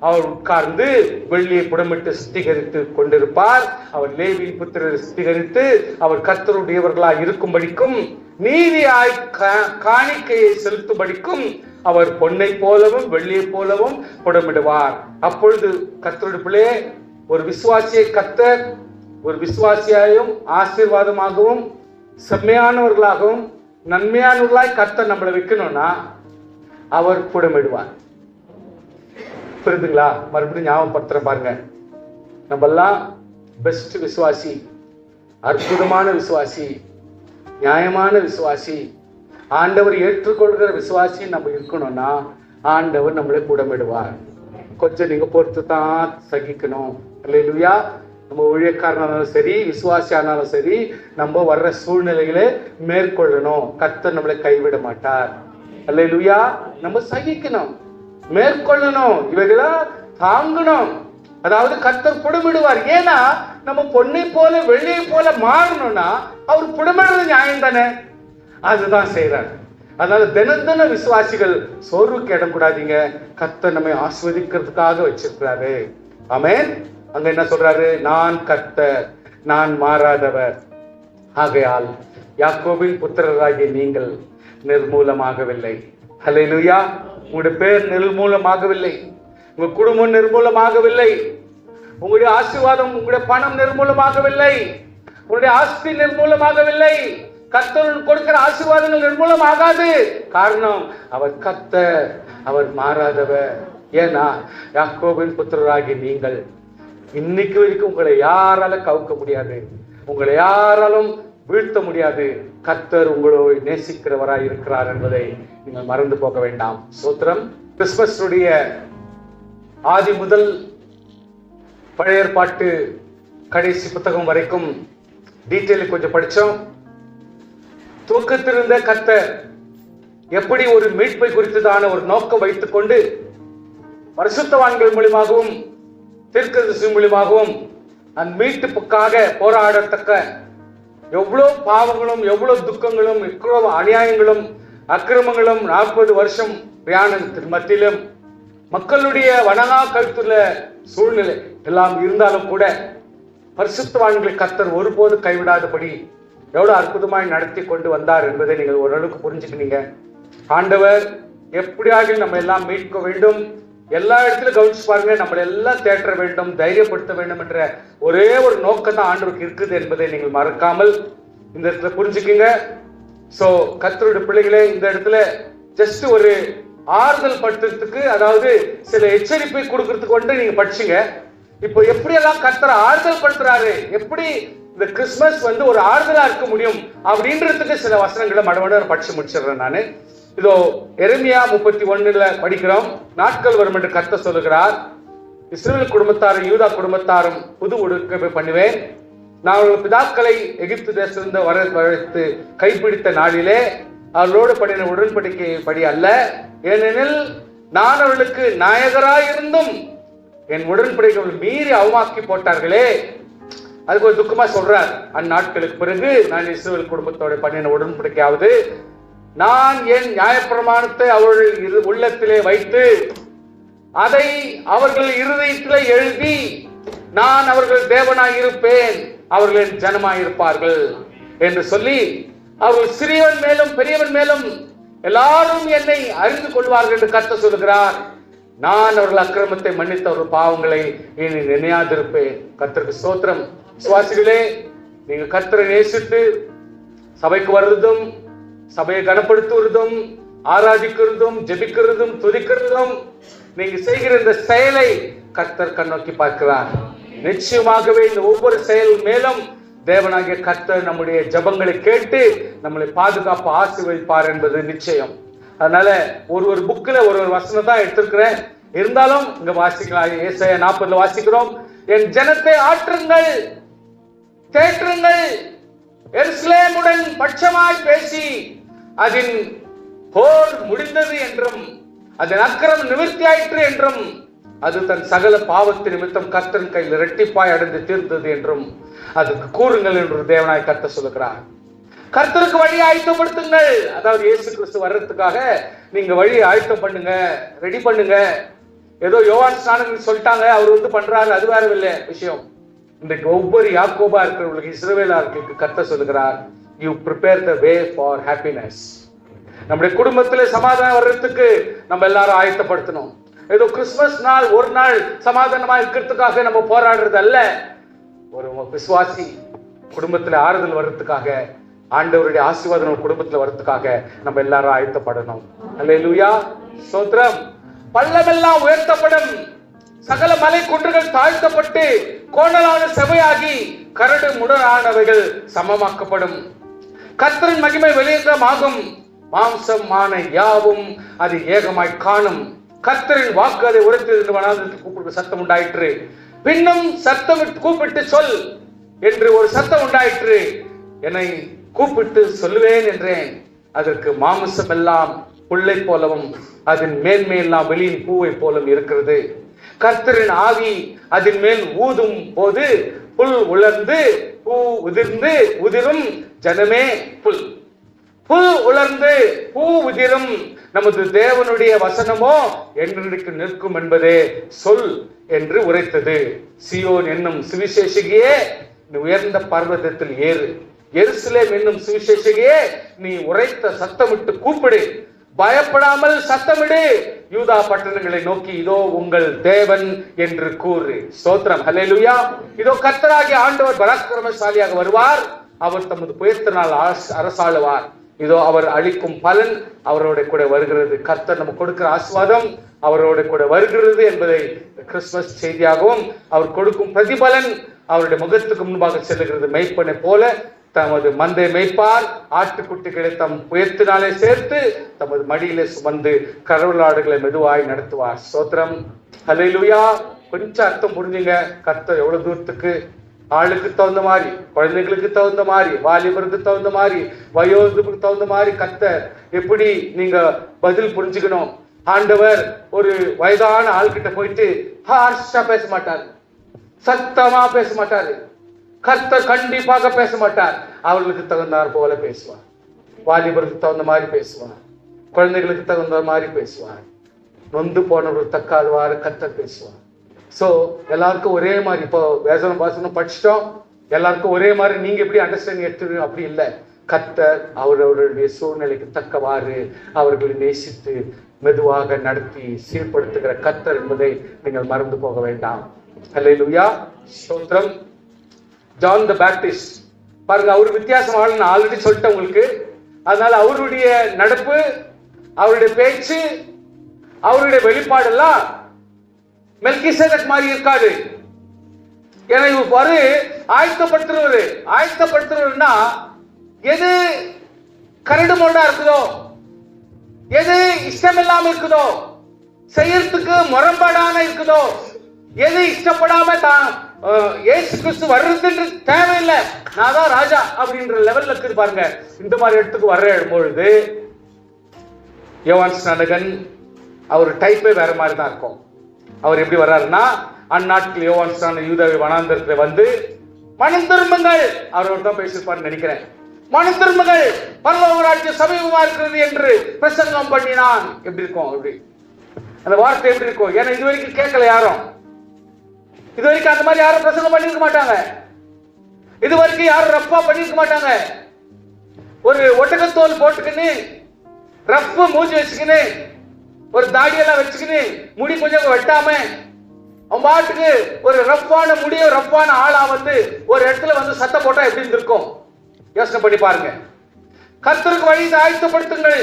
Speaker 1: அவர் உட்கார்ந்து வெள்ளியை புடமிட்டு சுத்திகரித்து கொண்டிருப்பார். அவர் லேவியின் புத்திரரை சுத்திகரித்து அவர் கர்த்தருடையவர்களாய் இருக்கும்படிக்கும் நீதியாய் காணிக்கையை செலுத்தும்படிக்கும் அவர் பொன்னை போலவும் வெள்ளியை போலவும் புடமிடுவார். அப்பொழுது கர்த்தருடைய பிள்ளையே, ஒரு விசுவாசியை கர்த்தர் ஒரு விசுவாசியாயும் ஆசீர்வாதமாகவும் செம்மையானவர்களாகவும் நன்மையானவர்களாய் கர்த்தர் நம்மளை வைக்கணும்னா அவர் புடமிடுவார். புரியுதுங்களா? மறுபடியும் ஞாபகப்படுத்துற பாருங்க. நம்ம எல்லாம் பெஸ்ட் விசுவாசி, அற்புதமான விசுவாசி, நியாயமான விசுவாசி, ஆண்டவர் ஏற்றுக்கொள்கிற விசுவாசி நம்ம இருக்கணும்னா ஆண்டவர் நம்மளை புடமிடுவார். கொஞ்சம் நீங்க பொறுத்து தான் சகிக்கணும். அல்லேலூயா. நம்ம ஊழியக்காரனாலும் சரி, விசுவாசியானாலும் சரி, நம்ம வர்ற சூழ்நிலைகளை மேற்கொள்ளணும். கர்த்தர் நம்மளை கைவிட மாட்டார். அல்லேலூயா. நம்ம சகிக்கணும், மேற்கொள்ளணும், இவைகளா தாங்கணும். அதாவது கர்த்தர் புடமிடுவார். ஏன்னா நம்ம பொன்னை போல வெள்ளியை போல மாறணும்னா அவர் புடமிடுறது நியாயம் தானே, அதுதான் செய்யறார். அதனால தின விசுவாசிகள் சோர்வுக்கு இடம் கூடாதீங்க. கர்த்தர் நம்மை ஆஸ்வதிக்கிறதுக்காக வச்சிருக்கிறாரு. ஆமென். அங்க என்ன சொல்றாரு? நான் கர்த்தர், நான் மாறாதவர். ஆகையால் யாக்கோபின் புத்திரராகிய நீங்கள் நிர்மூலமாகவில்லை. ஹல்லேலூயா. உங்களுடைய பேர் நிர்மூலமாகவில்லை, உங்க குடும்பம் நிர்மூலமாகவில்லை, உங்களுடைய ஆசீர்வாதம், உங்களுடைய பணம் நிர்மூலமாகவில்லை, உங்களுடைய ஆஸ்தி நிர்மூலமாகவில்லை. கர்த்தர் கொடுக்கிற ஆசீர்வாதங்கள் நிர்மூலமாகாது. காரணம் அவர் கர்த்தர், அவர் மாறாதவர். ஏன்னா யாக்கோபின் புத்திரராகிய நீங்கள் இன்னைக்கு வரைக்கும் உங்களை யாரால கவுக்க முடியாது, உங்களை யாராலும் வீழ்த்த முடியாது. கர்த்தர் உங்களோடு நேசிக்கிறவராய் இருக்கிறார் என்பதை நீங்கள் மறந்து போக வேண்டாம். சோத்திரம். கிறிஸ்துமஸ் ஆதி முதல் பழைய ஏற்பாட்டு கடைசி புத்தகம் வரைக்கும் டீட்டெயில் கொஞ்சம் படிச்சோம். துவக்கத்திலிருந்த கர்த்தர் எப்படி ஒரு மீட்பை குறித்ததான ஒரு நோக்கம் வைத்துக் கொண்டு பரிசுத்தவான்கள் மூலமாகவும் தீர்க்கதரிசி மூலமாகவும் அந்த மீட்புக்காக போராடத்தக்க எவ்வளவு பாவங்களும் எவ்வளவு துக்கங்களும் எவ்வளவு அநியாயங்களும் அக்கிரமங்களும் 40 வருஷம் பிரயாணத்தின் மத்தியிலும் மக்களுடைய வணங்கா கழுத்துள்ள சூழ்நிலை எல்லாம் இருந்தாலும் கூட பரிசுத்தவான்களை கர்த்தர் ஒருபோது கைவிடாதபடி எவ்வளவு அற்புதமாய் நடத்தி கொண்டு வந்தார் என்பதை நீங்கள் ஓரளவுக்கு புரிஞ்சுக்கினீங்க. ஆண்டவர் எப்படியாக நம்ம எல்லாம் மீட்க வேண்டும், எல்லா இடத்திலும் கவனிச்சு பாருங்க, நம்மளை எல்லாம் தேற்ற வேண்டும், தைரியப்படுத்த வேண்டும் என்ற ஒரே ஒரு நோக்கம் தான் ஆண்டவருக்கு இருக்குது என்பதை நீங்கள் மறக்காமல் இந்த இடத்துல புரிஞ்சுக்குங்க. சோ கர்த்தருடைய பிள்ளைகளே, இந்த இடத்துல ஜஸ்ட் ஒரு ஆறுதல் படுத்துறதுக்கு, அதாவது சில எச்சரிப்பை கொடுக்கறதுக்கு வந்து நீங்க படிச்சுங்க. இப்போ எப்படியெல்லாம் கர்த்தர் ஆறுதல் படுத்துறாரு, எப்படி இந்த கிறிஸ்துமஸ் ஒரு ஆறுதலா இருக்க முடியும் அப்படின்றதுக்கு சில வசனங்களை மடமட படிச்சு முடிச்சிடுறேன் நான். இதோ எரேமியா 31 படிக்கிறோம். நாட்கள் வரும் என்று கர்த்தர் சொல்லுகிறார், இஸ்ரவேல் குடும்பத்தாரும் யூதா குடும்பத்தாரும் புது உடுக்கை பண்ணுவேன். நான் அவர்கள் பிதாக்களை எகிப்து தேசத்திலிருந்து வரவழைத்து கைப்பிடித்த நாளிலே அவர்களோடு பண்ணின உடன்படிக்கை படி அல்ல, ஏனெனில் நான் அவர்களுக்கு நாயகராயிருந்தும் என் உடன்படிக்கை மீறி அவமாக்கி போட்டார்களே. அதுக்கு ஒரு துக்கமா சொல்றார், அந்நாட்களுக்கு பிறகு நான் இஸ்ரவேல் குடும்பத்தோட பண்ணின உடன்படிக்கையாவது நான் என் நியாயப்பிரமாணத்தை அவர்கள் உள்ளத்திலே வைத்து அதை அவர்கள் இருதயத்திலே எழுதி நான் அவர்கள் தேவனாய் இருப்பேன், அவர்கள் என் ஜனமாய் இருப்பார்கள் என்று சொல்லி அவர்கள் சிறியவன் மேலும் பெரியவன் மேலும் எல்லாரும் என்னை அறிந்து கொள்வார்கள் என்று கர்த்தர் சொல்லுகிறார். நான் அவர்கள் அக்கிரமத்தை மன்னித்து அவர்கள் பாவங்களை இனி நினையாதிருப்பேன். கர்த்தருக்கு ஸ்தோத்திரம். விசுவாசிகளே, நீங்க கர்த்தரை நேசித்து சபைக்கு வருவதும் சபையை கனப்படுத்துவதும் ஆராதிக்கிறதும் ஜெபிக்கிறதும் துதிக்கிறதும் நீங்க செய்கிற இந்த செயலை கர்த்தர் கண்ணோக்கி பார்க்கிறார். நிச்சயமாகவே இந்த ஒவ்வொரு செயல் மேலும் தேவனாகிய கர்த்தர் நம்முடைய ஜெபங்களை கேட்டு நம்மளை பாதுகாப்பு ஆசீர்வதிப்பார் என்பது நிச்சயம். அதனால ஒரு புக்ல ஒரு வசனம் தான் எடுத்திருக்கிறேன், இருந்தாலும் இங்க வாசிக்கலாம். ஏசாயா 40 வாசிக்கிறோம், என் ஜனத்தை ஆற்றுங்கள், தேற்றுங்கள், எருசலேமுடன் பட்சமாய் பேசி அதன் போர் முடிந்தது என்றும் அதன் அக்கிரமம் நிவர்த்தியாயிற்று என்றும் அது தன் சகல பாவத்தின் நிமித்தம் கர்த்தரின் கையில் இரட்டிப்பாய் அடைந்து தீர்ந்தது என்றும் அதுக்கு கூறுங்கள் என்று தேவனாய் கர்த்தர் சொல்லுகிறார். கர்த்தருக்கு வழியை ஆயத்தப்படுத்துங்கள். அதாவது இயேசு கிறிஸ்து வர்றதுக்காக நீங்க வழியை ஆயத்தம் பண்ணுங்க, ரெடி பண்ணுங்க. ஏதோ யோவான் ஸ்நானன் சொல்லிட்டாங்க, அவர் பண்றாரு, அது வேற இல்லை விஷயம். இன்றைக்கு ஒவ்வொரு யாக்கோபா இருக்கிறவங்களுக்கு, இஸ்ரவேலர்களுக்கு கர்த்தர் சொல்லுகிறார், you prepare the way for happiness. நம்முடைய குடும்பத்துல சமாதானம் வர்றதுக்கு நம்ம எல்லாரும் ஆயத்தப்படுத்தணும். ஏதோ கிறிஸ்துமஸ் நாள் ஒரு நாள் சமாதானமா இருக்கிறதுக்காக நம்ம போராடுறது அல்ல. ஒரு விசுவாசி குடும்பத்துல ஆறுதல் வர்றதுக்காக, ஆண்டவருடைய ஆசீர்வாதம் குடும்பத்துல வர்றதுக்காக நம்ம எல்லாரும் ஆயத்தப்படணும். அல்லேலூயா, ஸ்தோத்திரம். பள்ளமெல்லாம் உயர்த்தப்படும், சகல மலை குன்றுகள் தாழ்த்தப்பட்டு கோணலான செவையாகி கரடு முடரானவைகள் சமமாக்கப்படும். கர்த்தரின் மகிமை வெளியேற்றமாகும், மாம்சம் மான யாவும் அது ஏகமாய் காணும். கர்த்தரின் வாக்கு அதை உரைத்தது வனாந்தரத்தில் கூப்பிட்டு சத்தம் உண்டாயிற்று. பின்னும் சத்தம் கூப்பிட்டு சொல் என்று ஒரு சத்தம் உண்டாயிற்று. என்னை கூப்பிட்டு சொல்லுவேன் என்றேன். அதற்கு மாம்சம் எல்லாம் புல்லை போலவும் அதன் மேன்மையெல்லாம் வெளியின் பூவை போலும் இருக்கிறது. கர்த்தரின் ஆவி அதன் மேல் ஊதும் போது புல் உலர்ந்து பூ உதிர்ந்து உதிரும். ஜனமே புல், புல் உலர்ந்து பூ உதிரும். நமது தேவனுடைய வசனமோ என்றென்றைக்கு நிற்கும் என்பதே சொல் என்று உரைத்தது. சியோன் என்னும் சுவிசேஷகியே, நீ உயர்ந்த பர்வதத்தில் ஏறு. எருசலேம் என்னும் சுவிசேஷகியே, நீ உரைத்த சத்தமிட்டு கூப்பிடு. பயப்படாமல் சத்தமிடு. யூதா பட்டணங்களை நோக்கி, இதோ உங்கள் தேவன் என்று கூறு. ஸ்தோத்திரம், ஹல்லேலூயா. இதோ கர்த்தராகிய ஆண்டவர் பராக்கிரமசாலியாக வருவார். அவர் தமது புயத்தினால் அரசாளுவார். இதோ அவர் அளிக்கும் பலன் அவரோட கூட வருகிறது. கர்த்தர் நமக்கு கொடுக்கிற ஆசீர்வாதம் அவரோட கூட வருகிறது என்பதை கிறிஸ்துமஸ் செய்தியாகவும், அவர் கொடுக்கும் பிரதிபலன் அவருடைய முகத்துக்கு முன்பாக செல்லுகிறது. மெய்ப்பனை போல தமது மந்தை மேய்ப்பார். ஆட்டுக்குட்டிகளை தம் புயத்தினாலே சேர்த்து தமது மடியிலே சுமந்து கடவுளாடுகளை மெதுவாய் நடத்துவார். ஸ்தோத்திரம், ஹல்லேலூயா. கொஞ்சம் அர்த்தம் புரிஞ்சுங்க. கர்த்தர் எவ்வளவு தூரத்துக்கு, ஆளுக்கு தகுந்த மாதிரி, குழந்தைகளுக்கு தகுந்த மாதிரி, வாலிபருக்கு தகுந்த மாதிரி, வயோதிபருக்கு தகுந்த மாதிரி கர்த்தர் எப்படி நீங்க பதில் புரிஞ்சுக்கணும். ஆண்டவர் ஒரு வயதான ஆள்கிட்ட போயிட்டு ஹார்ஷா பேச மாட்டார், சத்தமா பேச மாட்டாரு. கர்த்தர் கண்டிப்பாக பேச மாட்டார். அவர்களுக்கு தகுந்தார் போல பேசுவார். வாலிபருக்கு தகுந்த மாதிரி பேசுவார், குழந்தைகளுக்கு தகுந்த மாதிரி பேசுவார். நொந்து போனவர்கள் தக்கால்வாறு கர்த்தர் பேசுவார். ஸோ எல்லாருக்கும் ஒரே மாதிரி, இப்போ வேசனம் பாசனம் படிச்சிட்டோம், எல்லாருக்கும் ஒரே மாதிரி நீங்க எப்படி அண்டர்ஸ்டாண்டிங் எடுத்துருங்க அப்படி இல்லை. கர்த்தர் அவர்களுடைய சூழ்நிலைக்கு தக்கவாறு அவர்களை நேசித்து மெதுவாக நடத்தி சீர்படுத்துகிற கர்த்தர் என்பதை நீங்கள் மறந்து போக வேண்டாம். ஹல்லேலூயா, ஸ்தோத்திரம். ஜான் த பேப்டிஸ்ட் பாருங்க, அவர் வித்தியாசம் ஆளு. நான் ஆல்ரெடி சொல்லிட்டேன் உங்களுக்கு. அதனால அவருடைய நடப்பு, அவருடைய பேச்சு, அவருடைய வெளிப்பாடெல்லாம் மெல்கிசேதேக் மாதிரி இருக்காது. ஏன்னா இவர் பாரு ஆயத்தப்படுத்துறவருன்னா எது கரடு முரடா இருக்குதோ, எது இஷ்டம் இல்லாம இருக்குதோ, செய்யறதுக்கு முரண்பாடான இருக்குதோ, எது இஷ்டப்படாம தான் இயேசு கிறிஸ்து வர்றதுன்ற தேவையில்லை, நான் தான் ராஜா அப்படின்ற லெவல்ல இருக்குது பாருங்க. இந்த மாதிரி இடத்துக்கு வர்ற பொழுது யோவான் ஸ்நானகன் அவர் டைப்பே வேற மாதிரி தான் இருக்கும். அவர் எப்படி வர்றாருன்னா, அந்நாட்டில் யோவான் ஸ்நானன் யூதாவை வனாந்தரத்தில் வந்து மனம் திரும்புங்கள், அவரோட தான் பேசியிருப்பாருன்னு நினைக்கிறேன். மனம் திரும்புங்கள், பரலோக ராஜ்யம் சமீபமா இருக்கிறது என்று பிரசங்கம் பண்ணினான். எப்படி இருக்கும் அப்படி அந்த வார்த்தை எப்படி இருக்கும்? ஏன்னா இது வரைக்கும் கேட்கல யாரும். இது வரைக்கும் அந்த மாதிரி யாரும் பிரசங்கம் பண்ணிருக்க மாட்டாங்க. இது வரைக்கும் யாரும் ரப்பா பண்ணிருக்க மாட்டாங்க. ஒரு ஒட்டகத்தோல் போட்டுக்கின்னு, ரப்பு மூஞ்சி வச்சுக்கின்னு, ஒரு தாடியெல்லாம் வச்சுக்கின்னு, முடி கொஞ்சம் வெட்டாம, அவன் பாட்டுக்கு ஒரு ரப்பான முடிய ரப்பான ஆளா வந்து ஒரு இடத்துல வந்து சத்தம் போட்டா எப்படி இருக்கும்? யோசனை பண்ணி பாருங்க. கர்த்தருக்கு வழியை ஆயத்தப்படுத்துங்கள்,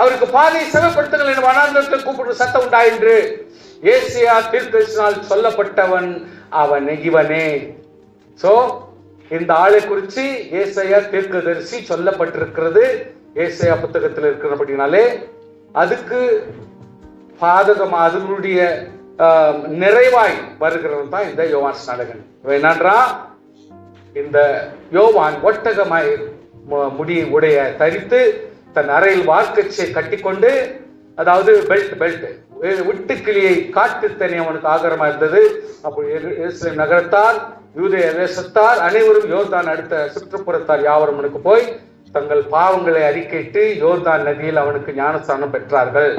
Speaker 1: அவருக்கு பாதையை செவப்படுத்துங்கள் என்று வனாந்தரத்தில் கூப்பிட்டு சத்தம் உண்டாயின்று. ஏசாயா தீர்க்கதரிசியால் சொல்லப்பட்டவன் அவன் இவனே. சோ இந்த ஆளை குறித்து ஏசாயா தீர்க்கதரிசி சொல்லப்பட்டிருக்கிறது. ஏசாயா புத்தகத்தில் இருக்கிறபடினாலே அதுக்கு பாதகமா அதனுடைய நிறைவாய் வருகிறவன் தான் இந்த யோவான் ஸ்நானகன். என்னன்றா, இந்த யோவான் ஒட்டகமாய் முடி உடைய தரித்து தன் அறையில் வார்க்கச்சை கட்டிக்கொண்டு, அதாவது பெல்ட் விட்டுக்கிளியை காட்டு தனி அவனுக்கு ஆகாரமா இருந்தது. அப்போ எருசலேம் நகரத்தார், யூதேய தேசத்தார் அனைவரும் யோர்தான் அடுத்த சுற்றுப்புறத்தார் யாவரும் அவனுக்கு போய் தங்கள் பாவங்களை அறிக்கையிட்டு யோர்தான் நதியில் அவனுக்கு ஞானஸ்தானம் பெற்றார்கள்.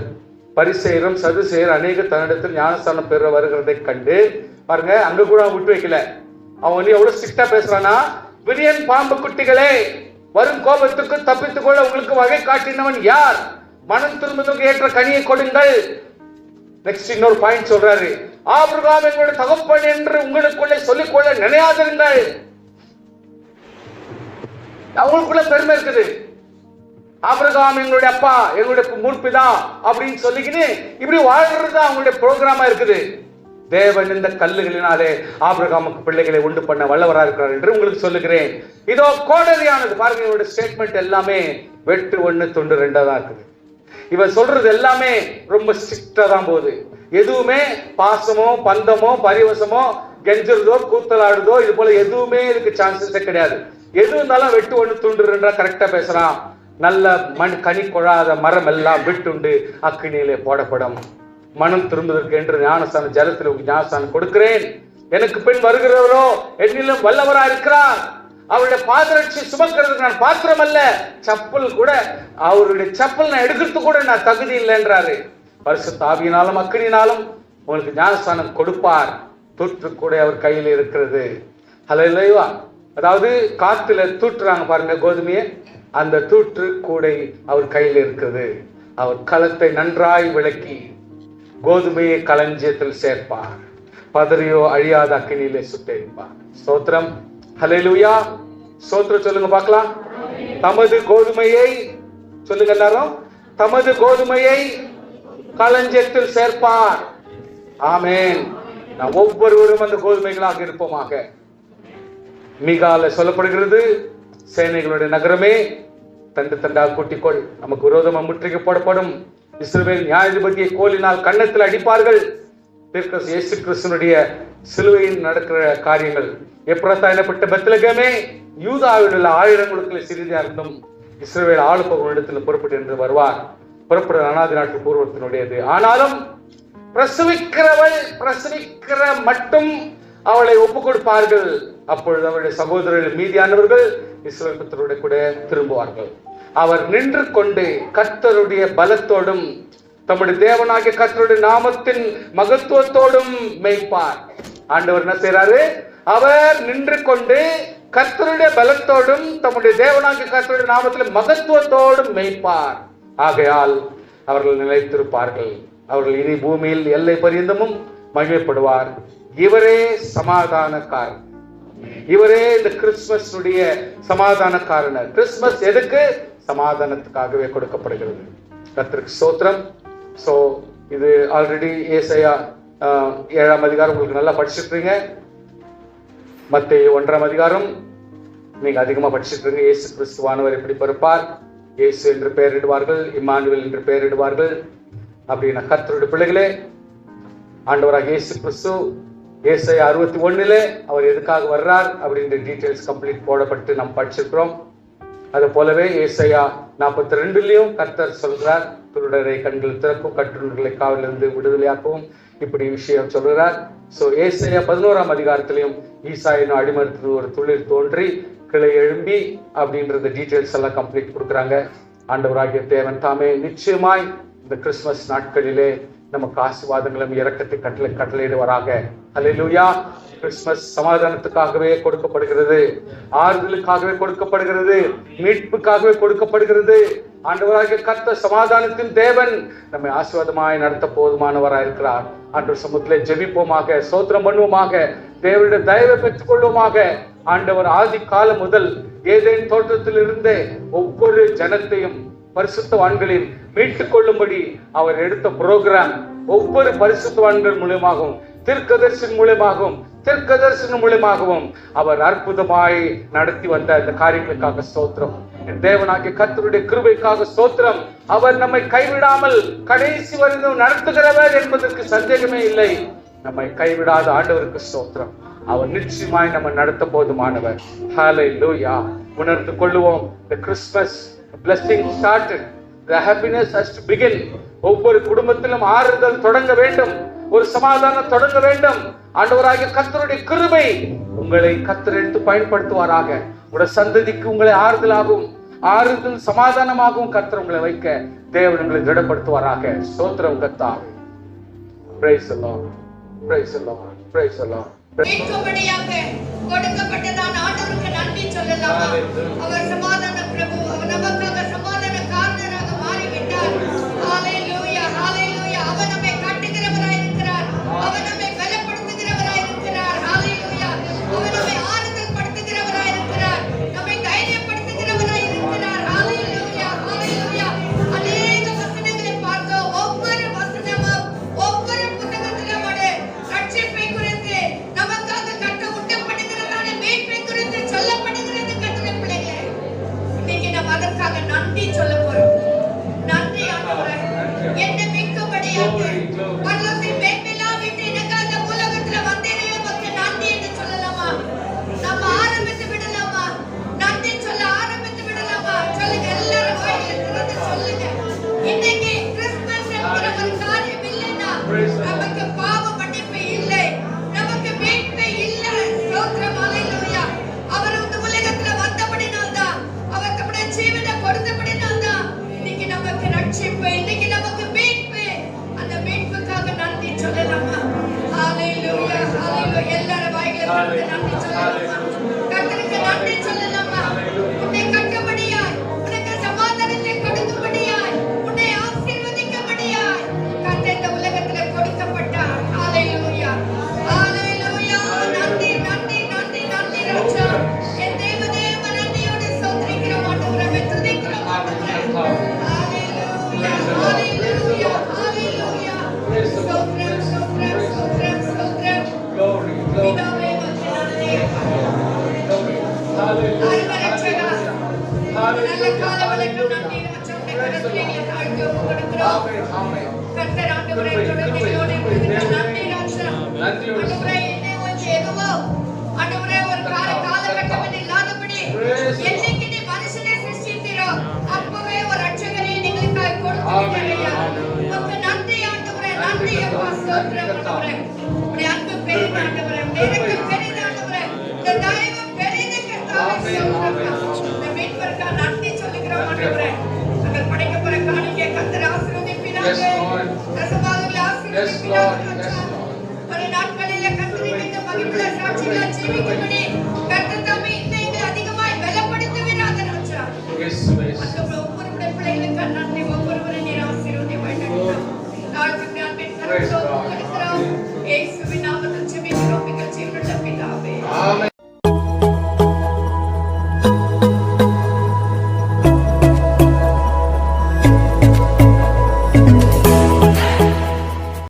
Speaker 1: பரிசேயரும் சதுசேயர் அநேக தன்னிடத்தில் ஞானஸ்தானம் பெற வருகிறதை கண்டு, பாருங்க, அங்க கூட விட்டு வைக்கல. அவன் வந்து எவ்வளவு ஸ்ட்ரிக்டா பேசுறானா, விரியன் பாம்பு குட்டிகளே, வரும் கோபத்துக்கு தப்பித்துக் கொள்ள உங்களுக்கு வகை காட்டினவன் யார்? மனம் திரும்புவதற்கு ஏற்ற கனியை கொடுங்கள். நெக்ஸ்ட் இன்னொரு பாயிண்ட் சொல்றாரு, ஆபிரகாம் எங்களுடைய தகப்பன் என்று உங்களுக்குள்ளே சொல்லிக்கொள்ள நினையாதிருங்கள். அவங்களுக்குள்ள பெருமை இருக்குது. ஆபிரகாம் எங்களுடைய அப்பா, எங்களுடைய முற்பிதா அப்படின்னு சொல்லிக்கின்னு இப்படி வாழ்றது அவங்களுடைய ப்ரோக்ராமா இருக்குது. தேவன் இந்த கல்லுகளினாலே ஆபிரகாமுக்கு பிள்ளைகளை உண்டு பண்ண வல்லவரா இருக்கிறார் என்று உங்களுக்கு சொல்லுகிறேன். இதோ கோடரியானது, பாருங்க, இவருடைய ஸ்டேட்மெண்ட் எல்லாமே வெட்டு 1 துண்டு 2 தான் இருக்குது. இவன் சொல்றது எல்லாமே ரொம்ப ஸ்ட்ரிக்டா தான் போகுது. எதுவுமே பாசமோ பந்தமோ பரிவசமோ கெஞ்சுறதோ கூத்தலாடுதோ இது போல எதுவுமே இதுக்கு சான்சஸே கிடையாது. எது இருந்தாலும் வெட்டு 1 துண்டு 2 கரெக்டா பேசுறான். நல்ல கனி கொழாத மரம் எல்லாம் விட்டுண்டு அக்கினியிலே போடப்படும். மனம் திரும்புவதற்கு என்று ஞானஸ்தானம் ஜலத்தில் ஞானஸ்தானம் கொடுக்கிறேன். எனக்கு பின் வருகிறவரோ என்னிலும் வல்லவரா இருக்கிறார். அவருடைய பாதரட்சி சுமக்கிறதுக்கு நான் பாத்திரம் அல்ல, செப்பல் கூட, அவருடைய செப்பல் நான் எடுக்கிறது கூட நான் தகுதி இல்லைன்றாரு. பரிசுத்த ஆவியினாலும் அக்கினியினாலும் உங்களுக்கு ஞானஸ்தானம் கொடுப்பார். தூற்று கூட அவர் கையில் இருக்கிறது. ஹல்லேலூயா. அதாவது காத்துல தூற்றுறாங்க பாருங்க கோதுமையை, அந்த தூற்று கூடை அவர் கையில் இருக்கிறது. அவர் களத்தை நன்றாய் விளக்கி கோதுமையை களஞ்சியத்தில் சேர்ப்பார். பதறியோ அழியாத அக்கினியிலே சுட்டெரிப்பார். ஸ்தோத்திரம். ஹல்லேலூயா. ஸ்தோத்திரம் சொல்லுங்க பார்க்கலாம். தமது கோதுமையை சொல்லுங்க எல்லாரும், தமது கோதுமையை களஞ்சியத்தில் சேர்ப்பார். ஆமென். நாம் ஒவ்வொருவரும் அந்த கோதுமைகளாக இருப்போமாக. மீகால சொல்லப்படுகிறது, சேனைகளுடைய நகரமே தண்டு தண்டாக கூட்டிக்கொள், நமக்கு விரோதமாக முற்றுகை போடப்படும். இஸ்ரவேல் நியாயாதிபதியை கோலினால் கன்னத்தில் அடிப்பார்கள். இயேசு கிறிஸ்துனுடைய சிலுவையில் நடக்கிற காரியங்கள். எப்ராத்தா எனப்பட்ட பெத்லகேமே, யூதாவில் உள்ள ஆயிரங்களுக்குள்ள சிறிதா இருந்தும் இஸ்ரவேல் ஆளுபவன் இடத்தில் புறப்பட்டு என்று வருவார். புறப்பட அநாதி நாட்டு பூர்வத்தினுடையது. ஆனாலும் பிரசவிக்கிற மட்டும் அவளை ஒப்புக் கொடுப்பார்கள். அப்பொழுது அவருடைய சகோதரர்கள் மீதியானவர்கள் இஸ்ரவேல் புத்திரருடைய கூட திரும்புவார்கள். அவர் நின்று கொண்டு கர்த்தருடைய பலத்தோடும் தம்முடைய தேவனாகிய கர்த்தருடைய நாமத்தின் மகத்துவத்தோடும் மேய்ப்பார். ஆண்டவர் என்ன செய்றாரு? அவர் நின்று கொண்டு கர்த்தருடைய பலத்தோடும் தம்முடைய தேவனாகிய கர்த்தருடைய நாமத்தின் மகத்துவத்தோடும் மேய்ப்பார். ஆகையால் அவர்கள் நிலைத்திருப்பார்கள். அவர்கள் இனி பூமியில் எல்லை பரியந்தமும் மகிமைப்படுவார். இவரே சமாதானக்காரர். இவரே இந்த கிறிஸ்துமஸ் சமாதானக்காரனர். கிறிஸ்துமஸ் எதுக்கு? சமாதானத்துக்காகவே கொடுக்கப்படுகிறது. கர்த்தருக்கு ஸ்தோத்திரம். சோ இது ஆல்ரெடி ஏசாயா 7ஆம் அதிகாரம் உங்களுக்கு நல்லா படிச்சிருக்கீங்க. மத்தேயு 1ஆம் அதிகாரம் நீங்க அதிகமா படிச்சிருக்கீங்க. இயேசு கிறிஸ்துவானவர் எப்படி பிறப்பார், இயேசு என்று பெயரிடுவார்கள், இம்மானுவேல் என்று பெயரிடுவார்கள் அப்படின்னா, கர்த்தருடைய பிள்ளைகளே, ஆண்டவராக இயேசு கிறிஸ்து ஏசாயா 61 அவர் எதுக்காக வர்றார் அப்படின்ற டீடைல்ஸ் கம்ப்ளீட் போடப்பட்டு நாம் படிச்சிருக்கிறோம். அது போலவே ஏசாயா 42 கர்த்தர் சொல்கிறார், திருடரை கண்கள் திறக்கும், கட்டுண்டர்களை காவலிருந்து விடுதலையாக்கவும், இப்படி விஷயம் சொல்கிறார். சோ ஏசாயா 11ஆம் அதிகாரத்திலையும் ஈசாயின் அடிமரத்தில் ஒரு துளிர் தோன்றி கிளை எழும்பி அப்படின்றத டீடைல்ஸ் எல்லாம் கம்ப்ளீட் கொடுக்குறாங்க. ஆண்டவராகிய தேவன் தாமே நிச்சயமாய் இந்த கிறிஸ்துமஸ் நாட்களிலே நமக்கு ஆசீர்வாதங்களும் இரக்கத்தை கட்டளையிடுவாராக. ஹல்லேலூயா. கிறிஸ்துமஸ் சமாதானத்துக்காகவே கொடுக்கப்படுகிறது, ஆறுதலுக்காகவே கொடுக்கப்படுகிறது, மீட்புக்காகவே கொடுக்கப்படுகிறது. ஆண்டவராகிய கர்த்தர் சமாதானத்தின் தேவன் நம்மை ஆசீர்வாதமாய் நடத்த போதுமானவராய் இருக்கிறார். ஆண்டவர் சமூகத்திலே ஜெபிப்போமாக, ஸ்தோத்திரம் பண்ணுவோமாக, தேவனுடைய தயவை பெற்றுக் கொள்வோமாக. ஆண்டவர் ஆதி காலம் முதல் ஏதேன் தோட்டத்தில் இருந்தே ஒவ்வொரு ஜனத்தையும் பரிசுத்தவான்களையும் மீட்டுக் கொள்ளும்படி அவர் எடுத்த புரோகிராம் ஒவ்வொரு பரிசுத்தவான்கள் மூலமாகவும், தீர்க்கதரிசியின் மூலமாகவும், தீர்க்கதரிசனம் மூலமாகவும் அவர் அற்புதமாய் நடத்தி வந்த இந்த காரியங்களுக்காக ஸ்தோத்திரம். என் தேவனாகிய கர்த்தருடைய கிருபைக்காக ஸ்தோத்திரம். அவர் நம்மை கைவிடாமல் கடைசி வரைக்கும் நடத்துகிறவர் என்பதற்கு சந்தேகமே இல்லை. நம்மை கைவிடாத ஆண்டவருக்கு ஸ்தோத்திரம். அவர் நிச்சயமாய் நம்ம நடத்த போதுமானவர். ஹல்லேலூயா. உணர்ந்து கொள்ளுவோம். The Christmas blessing started. The happiness has to begin. ஒவ்வொரு குடும்பத்திலும் ஆறுதல் தொடங்க வேண்டும், ஒரு சமாதானம் தொடங்க வேண்டும். ஆண்டவராகிய கர்த்தருடைய கிருபை உங்களை கர்த்தர் எடுத்து பயன்படுத்துவாராக. உங்களுடைய சந்ததிக்கு உங்களை ஆறுதல் சமாதானமாகவும் கர்த்தர் உங்களை வைக்க தேவன் உங்களை திடப்படுத்துவாராக. ஸ்தோத்திரம் கர்த்தாவே. Praise the Lord. Praise the Lord. Praise the Lord.
Speaker 2: கொடுக்கப்பட்டதான ஆண்டவருக்கு நன்றி சொல்லலாமா? அவர் சமாதான பிரபு, அவர் நமக்காக சமாதான காரணராக மாறிவிட்டார். ஹalleluya, ஹalleluya. அவர் நம்மை கட்டுகிறவராய் இருக்கிறார், அவர் நம்மை பலப்படுத்துகிறவராய் இருக்கிறார். ஹalleluya. அவர் நம்மை ஆறுதல் படுத்துகிறவராய் இருக்கிறார், நம்மை தைரியப்படுத்துகிறவராய் இருக்கிறார். ஹalleluya, ஹalleluya. அநேக வசனங்களை பார்த்தோம். ஒவ்வொரு வசனமும் ஒவ்வொரு புத்தகத்திலும் ஒரு ரட்சிப்பை குறித்து நமக்காக கட்ட உண்டப்படுகிறதான மீட்பை குறித்து சொல்லப்படுகிறது. கர்த்தருடைய பிள்ளைகளே, இன்னைக்கு நாம் அதற்காக நன்றி சொல்ல போறோம். நன்றி ஆண்டவரே, என்னை மீட்கும்படியாக பரலோகத்தின் மேன்மையிலா விட்டு எனக்காக உலகத்துல வந்தீரே, உமக்கு நன்றி என்று சொல்லலாமா? நம்ம ஆரம்பித்து விடலாமா? நன்றி சொல்ல ஆரம்பித்து விடலாமா? சொல்லுங்க, எல்லாரும் வாயில திறந்து சொல்லுங்க. இன்னைக்கு கிறிஸ்துமஸ் என்கிற ஒரு காரியம் இல்லைன்னா நமக்கு பாவ மன்னிப்பு இல்லை, நமக்கு மீட்பு இல்லை. ஸ்தோத்திரம், ஹல்லேலூயா. அவர் இந்த உலகத்துல வந்தபடினால்தான், அவர் தம்முடைய ஜீவனை கொடுத்தபடினால்தான் இன்னைக்கு நமக்கு ரட்சிப்பு, இன்னைக்கு நமக்கு மீட்பு. அந்த மீட்புக்காக நன்றி சொல்லலாமா? ஹல்லேலூயா, ஹல்லேலூயா. எல்லாரும் வாயில திறந்து நன்றி சொல்லலாமா? கர்த்தருக்கு நன்றி சொல்லலாமா? உன்னை கட்டும்படியாய், உனக்கு சமாதானத்தை கொடுக்கும்படியாய், உன்னை ஆசீர்வதிக்கும்படியாய் கர்த்தர் இந்த உலகத்துல கொடுக்கப்பட்டார். ஹல்லேலூயா, ஹல்லேலூயா. நன்றி, நன்றி, நன்றி, நன்றி ராஜா. என் தேவனே, நன்றியோடு ஸ்தோத்திரிக்கிறோம் ஆண்டவரே, துதிக்கிறோம் ஆண்டவரே. ஹல்லேலூயா, ஹல்லேலூயா, ஹல்லேலூயா. ஸ்தோத்திரம், ஸ்தோத்திரம், ஸ்தோத்திரம், ஸ்தோத்திரம். பிதாவே, உமக்கு நன்றி. அருமரட்சகா, நல்ல காலவளைக்கும் நன்றி ராஜா. உம்முடைய கரத்திலே எங்களை தாழ்த்தி ஒப்புக்கொடுக்கிறோம். கர்த்தர் ஆண்டவரே, தொடர்ந்து எங்களோடு இருக்கிற நன்றி ராஜா. ஆண்டவரே, என்னை வந்து எதுவோ ஆண்டவரே ஒரு காலகட்டம் இல்லாதபடி என்னைக்கு நீ மனுஷனை சிருஷ்டித்தீரோ அப்பவே ஒரு ரட்சகரை எங்களுக்காக கொடுத்தீங்க. உமக்கு நன்றி ஆண்டவரே, நன்றி அப்பா. ஸ்தோத்திரம் ஆண்டவரே. உம்முடைய அன்பு பெரிது ஆண்டவரே, உம்முடைய பெரிது ஆண்டவரே, இந்த தயவு பெரிது கர்த்தாவே. ஸ்தோத்திரம். இந்த மீட்பருக்காக நன்றி சொல்லுகிறோம் ஆண்டவரே. நாங்கள் படைக்க போற காணிக்கை கர்த்தர் ஆசீர்வதிப்பீராக. தசமாவதிகளை ஆசீர்வதிப்பீராக ராஜா. ஒரு நாட்களிலே கர்த்தரை இந்த மகிமையுள்ள சாட்சிகளாய் ஜீவிக்கும்படி